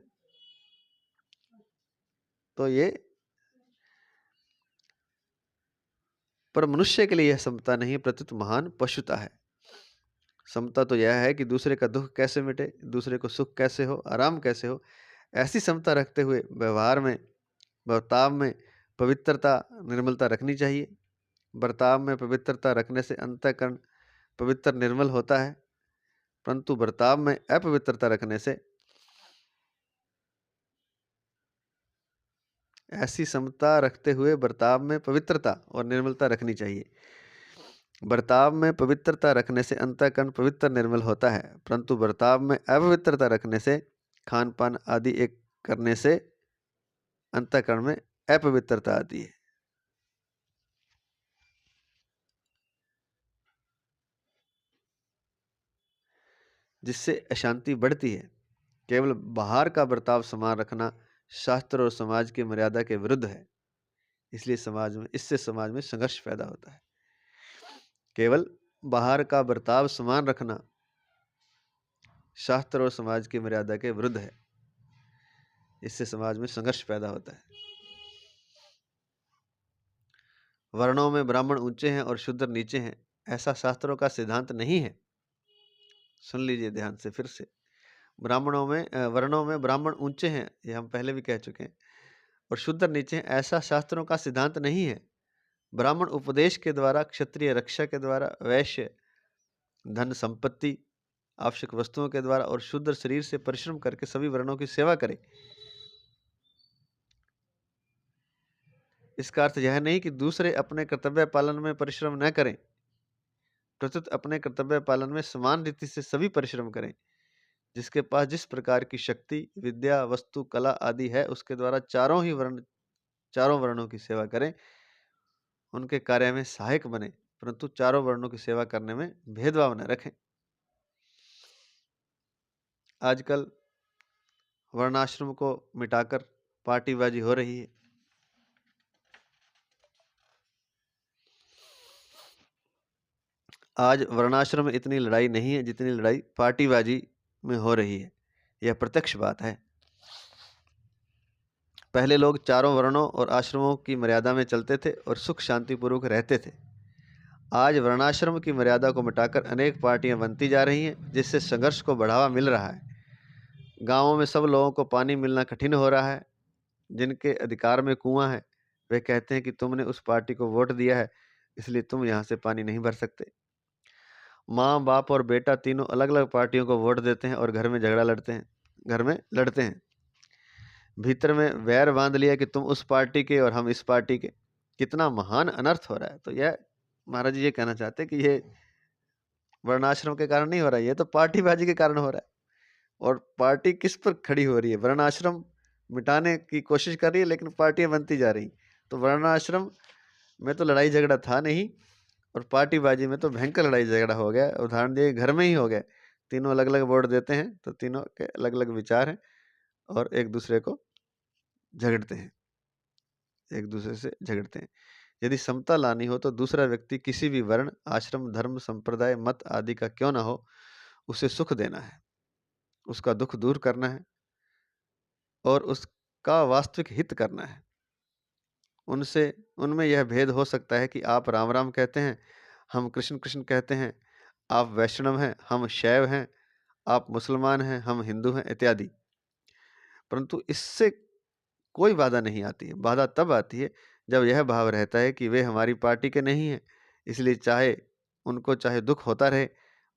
[SPEAKER 1] तो ये पर मनुष्य के लिए यह समता नहीं प्रत्युत महान पशुता है। समता तो यह है कि दूसरे का दुख कैसे मिटे, दूसरे को सुख कैसे हो, आराम कैसे हो, ऐसी समता रखते हुए व्यवहार में, बर्ताव में पवित्रता, निर्मलता रखनी चाहिए। बर्ताव में पवित्रता रखने से अंतःकरण पवित्र निर्मल होता है, परंतु बर्ताव में अपवित्रता रखने से ऐसी समता रखते हुए बर्ताव में पवित्रता और निर्मलता रखनी चाहिए। बर्ताव में पवित्रता रखने से अंतःकरण पवित्र निर्मल होता है, परंतु बर्ताव में अपवित्रता रखने से, खान पान आदि एक करने से अंतःकरण में अपवित्रता आती है, जिससे अशांति बढ़ती है। केवल बाहर का बर्ताव समान रखना शास्त्र और समाज की मर्यादा के विरुद्ध है, इसलिए इससे समाज में संघर्ष पैदा होता है। केवल बाहर का बर्ताव समान रखना शास्त्र और समाज की मर्यादा के विरुद्ध है, इससे समाज में संघर्ष पैदा होता है। वर्णों में ब्राह्मण ऊंचे हैं और शूद्र नीचे हैं, ऐसा शास्त्रों का सिद्धांत नहीं है। सुन लीजिए ध्यान से फिर से। वर्णों में ब्राह्मण ऊंचे हैं, ये हम पहले भी कह चुके हैं, और शूद्र नीचे हैं, ऐसा शास्त्रों का सिद्धांत नहीं है। ब्राह्मण उपदेश के द्वारा, क्षत्रिय रक्षा के द्वारा, वैश्य धन संपत्ति आवश्यक वस्तुओं के द्वारा और शूद्र शरीर से परिश्रम करके सभी वर्णों की सेवा करे। इसका अर्थ यह नहीं कि दूसरे अपने कर्तव्य पालन में परिश्रम न करें, प्रत्युत अपने कर्तव्य पालन में समान रीति से सभी परिश्रम करें। जिसके पास जिस प्रकार की शक्ति, विद्या, वस्तु, कला आदि है, उसके द्वारा चारों वर्णों की सेवा करें, उनके कार्य में सहायक बने, परंतु चारों वर्णों की सेवा करने में भेदभाव न रखें। आजकल वर्णाश्रम को मिटाकर पार्टीबाजी हो रही है। आज वर्णाश्रम में इतनी लड़ाई नहीं है जितनी लड़ाई पार्टीबाजी में हो रही है, यह प्रत्यक्ष बात है। पहले लोग चारों वर्णों और आश्रमों की मर्यादा में चलते थे और सुख शांतिपूर्वक रहते थे। आज वर्णाश्रम की मर्यादा को मिटाकर अनेक पार्टियां बनती जा रही हैं, जिससे संघर्ष को बढ़ावा मिल रहा है। गांवों में सब लोगों को पानी मिलना कठिन हो रहा है। जिनके अधिकार में कुआं है, वे कहते हैं कि तुमने उस पार्टी को वोट दिया है, इसलिए तुम यहाँ से पानी नहीं भर सकते। माँ, बाप और बेटा तीनों अलग अलग पार्टियों को वोट देते हैं और घर में लड़ते हैं। भीतर में वैर बांध लिया कि तुम उस पार्टी के और हम इस पार्टी के। कितना महान अनर्थ हो रहा है। तो यह महाराज जी ये कहना चाहते हैं कि ये वर्णाश्रम के कारण नहीं हो रहा है, ये तो पार्टीबाजी के कारण हो रहा है। और पार्टी किस पर खड़ी हो रही है? वर्णाश्रम मिटाने की कोशिश कर रही है, लेकिन पार्टियां बनती जा रही। तो वर्णाश्रम में तो लड़ाई झगड़ा था नहीं, और पार्टीबाजी में तो भयंकर लड़ाई झगड़ा हो गया। उदाहरण दिए, घर में ही हो गया। तीनों अलग अलग वोट देते हैं, तो तीनों के अलग अलग विचार हैं और एक दूसरे से झगड़ते हैं। यदि समता लानी हो तो दूसरा व्यक्ति किसी भी वर्ण, आश्रम, धर्म, संप्रदाय, मत आदि का क्यों ना हो, उसे सुख देना है, उसका दुख दूर करना है और उसका वास्तविक हित करना है। उनमें यह भेद हो सकता है कि आप राम राम कहते हैं, हम कृष्ण कृष्ण कहते हैं, आप वैष्णव हैं, हम शैव हैं, आप मुसलमान हैं, हम हिंदू हैं, इत्यादि। परंतु इससे कोई बाधा नहीं आती है। बाधा तब आती है जब यह भाव रहता है कि वे हमारी पार्टी के नहीं हैं, इसलिए चाहे दुख होता रहे,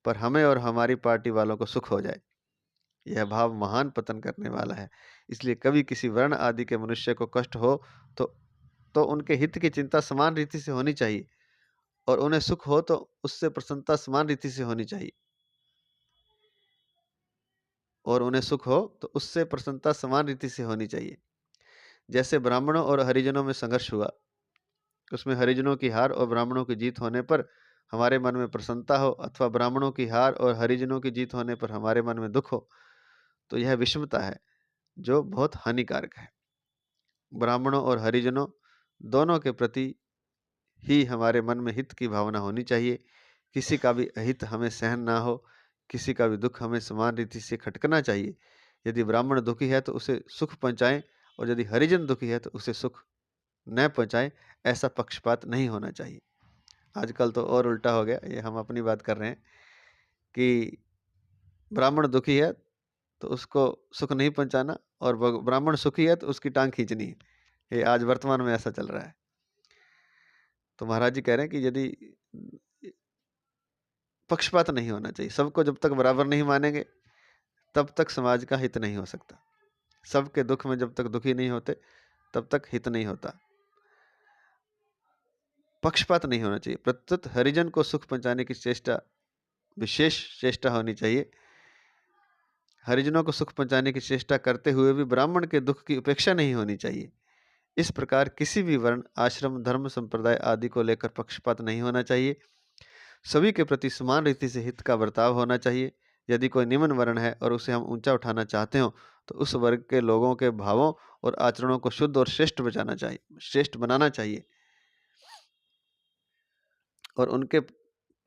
[SPEAKER 1] पर हमें और हमारी पार्टी वालों को सुख हो जाए। यह भाव महान पतन करने वाला है। इसलिए कभी किसी वर्ण आदि के मनुष्य को कष्ट हो तो उनके हित की चिंता समान रीति से होनी चाहिए, और उन्हें सुख हो तो उससे प्रसन्नता समान रीति से होनी चाहिए। जैसे ब्राह्मणों और हरिजनों में संघर्ष हुआ, उसमें हरिजनों की हार और ब्राह्मणों की जीत होने पर हमारे मन में प्रसन्नता हो, अथवा ब्राह्मणों की हार और हरिजनों की जीत होने पर हमारे मन में दुख हो, तो यह विषमता है जो बहुत हानिकारक है। ब्राह्मणों और हरिजनों दोनों के प्रति ही हमारे मन में हित की भावना होनी चाहिए, किसी का भी अहित हमें सहन ना हो, किसी का भी दुख हमें समान रीति से खटकना चाहिए। यदि ब्राह्मण दुखी है तो उसे सुख पहुँचाएँ, और यदि हरिजन दुखी है तो उसे सुख न पहुँचाएँ। ऐसा पक्षपात नहीं होना चाहिए। आजकल तो और उल्टा हो गया, ये हम अपनी बात कर रहे हैं कि ब्राह्मण दुखी है तो उसको सुख नहीं पहुँचाना, और ब्राह्मण सुखी है तो उसकी टाँग खींचनी है। ये आज वर्तमान में ऐसा चल रहा है। तो महाराज जी कह रहे हैं कि यदि पक्षपात नहीं होना चाहिए, सबको जब तक बराबर नहीं मानेंगे तब तक समाज का हित नहीं हो सकता। सबके दुख में जब तक दुखी नहीं होते तब तक हित नहीं होता। पक्षपात नहीं होना चाहिए। प्रत्युत हरिजन को सुख पहुंचाने की चेष्टा, विशेष चेष्टा होनी चाहिए। हरिजनों को सुख पहुंचाने की चेष्टा करते हुए भी ब्राह्मण के दुख की उपेक्षा नहीं होनी चाहिए। इस प्रकार किसी भी वर्ण, आश्रम, धर्म, संप्रदाय आदि को लेकर पक्षपात नहीं होना चाहिए। सभी के प्रति समान रीति से हित का बर्ताव होना चाहिए। यदि कोई निम्न वर्ण है और उसे हम ऊंचा उठाना चाहते हो तो उस वर्ग के लोगों के भावों और आचरणों को शुद्ध और श्रेष्ठ बनाना चाहिए, और उनके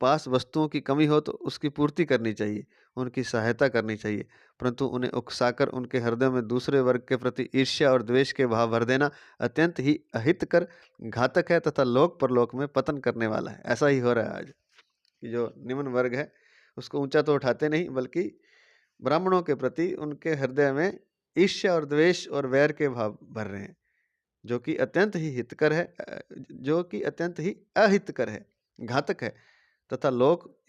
[SPEAKER 1] पास वस्तुओं की कमी हो तो उसकी पूर्ति करनी चाहिए, उनकी सहायता करनी चाहिए। परंतु उन्हें उकसाकर उनके हृदय में दूसरे वर्ग के प्रति ईर्ष्या और द्वेष के भाव भर देना अत्यंत ही अहितकर, घातक है तथा लोक परलोक में पतन करने वाला है। ऐसा ही हो रहा है आज कि जो निम्न वर्ग है उसको ऊंचा तो उठाते नहीं, बल्कि ब्राह्मणों के प्रति उनके हृदय में ईर्ष्या और द्वेष और वैर के भाव भर रहे हैं, जो कि अत्यंत ही हितकर है, जो कि अत्यंत ही अहितकर है, घातक है, तथा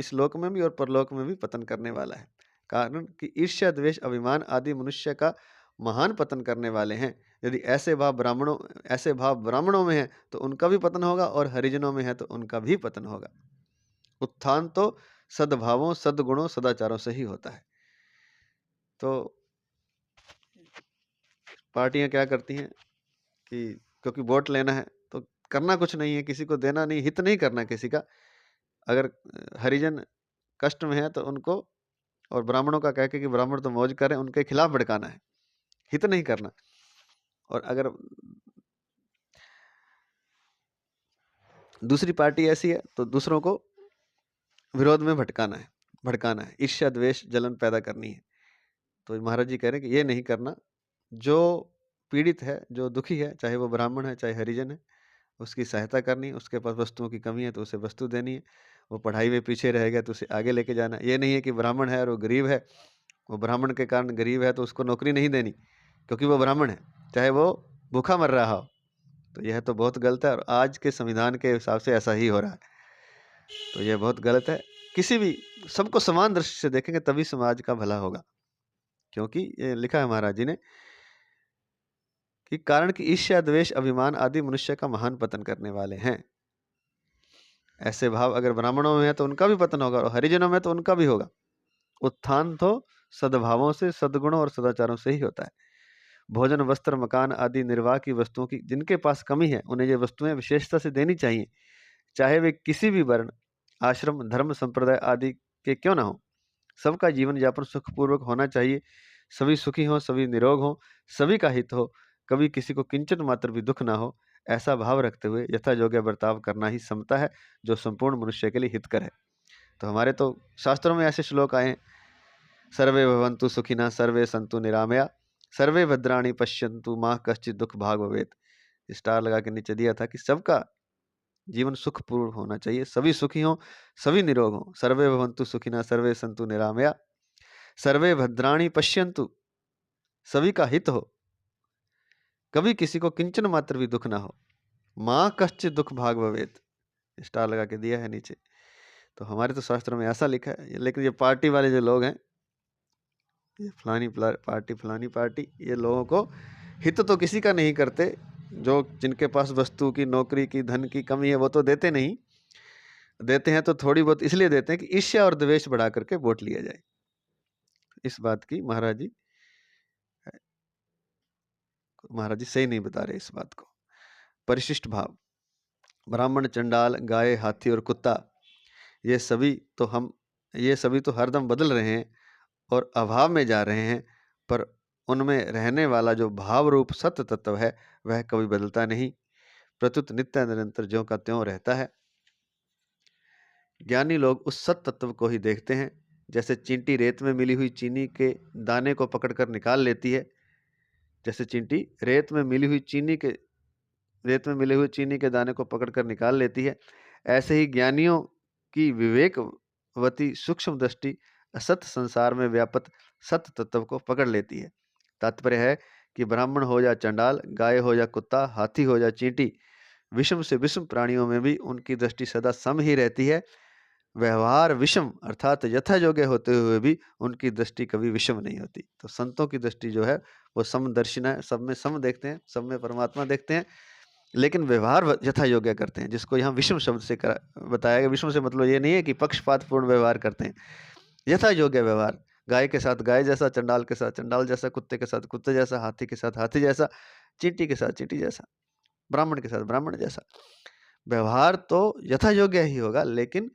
[SPEAKER 1] इस लोक में भी और परलोक में भी पतन करने वाला है। कारण कि ईर्ष्या, द्वेष, अभिमान आदि मनुष्य का महान पतन करने वाले हैं। यदि ऐसे भाव ब्राह्मणों में है तो उनका भी पतन होगा, और हरिजनों में है तो उनका भी पतन होगा। उत्थान तो सद्भावों, सद्गुणों, सदाचारों से ही होता है। तो पार्टियां क्या करती हैं कि क्योंकि वोट लेना है तो करना कुछ नहीं है, किसी को देना नहीं, हित नहीं करना किसी का। अगर हरिजन कष्ट में है तो उनको, और ब्राह्मणों का कह के कि ब्राह्मण तो मौज करें, उनके खिलाफ भड़काना है, हित नहीं करना। और अगर दूसरी पार्टी ऐसी है तो दूसरों को विरोध में भड़काना है, ईर्ष्या, द्वेष, जलन पैदा करनी है। तो महाराज जी कह रहे हैं कि ये नहीं करना। जो पीड़ित है, जो दुखी है, चाहे वो ब्राह्मण है चाहे हरिजन है, उसकी सहायता करनी, उसके पास वस्तुओं की कमी है तो उसे वस्तु देनी है। वो पढ़ाई में पीछे रहेगा तो उसे आगे लेके जाना है। ये नहीं है कि ब्राह्मण है और वो गरीब है, वो ब्राह्मण के कारण गरीब है तो उसको नौकरी नहीं देनी क्योंकि वो ब्राह्मण है, चाहे वो भूखा मर रहा हो। तो यह तो बहुत गलत है, और आज के संविधान के हिसाब से ऐसा ही हो रहा है। तो यह बहुत गलत है। सबको समान दृष्टि से देखेंगे तभी समाज का भला होगा। क्योंकि ये लिखा है महाराज जी ने कि कारण कि ईर्ष्या, द्वेष, अभिमान आदि मनुष्य का महान पतन करने वाले हैं। ऐसे भाव अगर ब्राह्मणों में है तो उनका भी पतन होगा, और हरिजनों में तो उनका भी होगा। उत्थान तो सद्भावों से, सद्गुणों और सदाचारों से ही होता है। भोजन, वस्त्र, मकान आदि निर्वाह की वस्तुओं की जिनके पास कमी है उन्हें ये वस्तुएं विशेषता से देनी चाहिए, चाहे वे किसी भी वर्ण, आश्रम, धर्म, संप्रदाय आदि के क्यों ना हो। सबका जीवन यापन सुखपूर्वक होना चाहिए। सभी सुखी हों, सभी निरोग हों, सभी का हित हो, कभी किसी को किंचित मात्र भी दुख ना हो। ऐसा भाव रखते हुए यथा योग्य बर्ताव करना ही समता है, जो संपूर्ण मनुष्य के लिए हितकर है। तो हमारे तो शास्त्रों में ऐसे श्लोक आए हैं, सर्वे भवन्तु सुखिनः, सर्वे सन्तु निरामया, सर्वे भद्राणि पश्यन्तु माह कश्चित् दुख भाग भवेत्। स्टार लगा के नीचे दिया था कि सबका जीवन सुखपूर्ण होना चाहिए, सभी सुखी हों, सभी निरोग हों। सर्वे भवन्तु सुखिनः, सर्वे सन्तु निरामया, सर्वे भद्राणि पश्यन्तु, सभी का हित हो, कभी किसी को किंचन मात्र भी दुख ना हो, माँ कश्चित् दुख भाग भवेत्। स्टार लगा के दिया है नीचे। तो हमारे तो शास्त्रों में ऐसा लिखा है। लेकिन ये पार्टी वाले जो लोग हैं, ये फलानी पार्टी, ये लोगों को हित तो किसी का नहीं करते। जो जिनके पास वस्तु की, नौकरी की, धन की कमी है वो तो देते नहीं, देते हैं तो थोड़ी बहुत इसलिए देते हैं कि ईर्ष्या और द्वेष बढ़ा करके वोट लिया जाए। इस बात की महाराज जी सही नहीं बता रहे इस बात को। परिशिष्ट भाव, ब्राह्मण, चंडाल, गाय, हाथी और कुत्ता, ये सभी तो हरदम बदल रहे हैं और अभाव में जा रहे हैं, पर उनमें रहने वाला जो भाव रूप सत्य तत्व है वह कभी बदलता नहीं, प्रत्युत नित्य निरंतर ज्यों का त्यों रहता है। ज्ञानी लोग उस सत तत्व को ही देखते हैं। जैसे चींटी रेत में मिली हुई चीनी के दाने को पकड़कर निकाल लेती है, जैसे चींटी रेत में मिली हुई चीनी के दाने को पकड़कर निकाल लेती है, ऐसे ही ज्ञानियों की विवेकवती सूक्ष्म दृष्टि असत संसार में व्यापत सत तत्व को पकड़ लेती है। तात्पर्य है कि ब्राह्मण हो या चंडाल, गाय हो या कुत्ता, हाथी हो या चींटी, विषम से विषम प्राणियों में भी उनकी दृष्टि सदा सम ही रहती है। व्यवहार विषम अर्थात यथा योग्य होते हुए भी उनकी दृष्टि कभी विषम नहीं होती। तो संतों की दृष्टि जो है वो समदर्शिना है, सब में सम देखते हैं, सब में परमात्मा देखते हैं, लेकिन व्यवहार यथा योग्य करते हैं, जिसको यहाँ विषम शब्द से बताया गया। विषम से मतलब ये नहीं है कि पक्षपातपूर्ण व्यवहार करते हैं, यथा योग्य व्यवहार, गाय के साथ गाय जैसा, चंडाल के साथ चंडाल जैसा, कुत्ते के साथ कुत्ते जैसा, हाथी के साथ हाथी जैसा, चींटी के साथ चींटी जैसा, ब्राह्मण के साथ ब्राह्मण जैसा। व्यवहार तो यथा योग्य ही होगा, लेकिन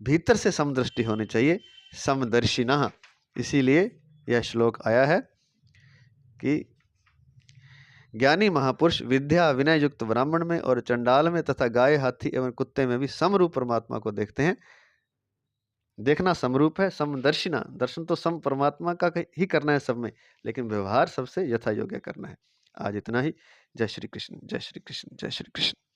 [SPEAKER 1] भीतर से समदृष्टि होनी चाहिए, समदर्शिनः। इसीलिए यह श्लोक आया है कि ज्ञानी महापुरुष विद्या विनय युक्त ब्राह्मण में और चंडाल में तथा गाय, हाथी एवं कुत्ते में भी समरूप परमात्मा को देखते हैं। देखना समरूप है, समदर्शिना, दर्शन तो सम परमात्मा का ही करना है सब में, लेकिन व्यवहार सबसे यथा योग्य करना है। आज इतना ही। जय श्री कृष्ण, जय श्री कृष्ण, जय श्री कृष्ण।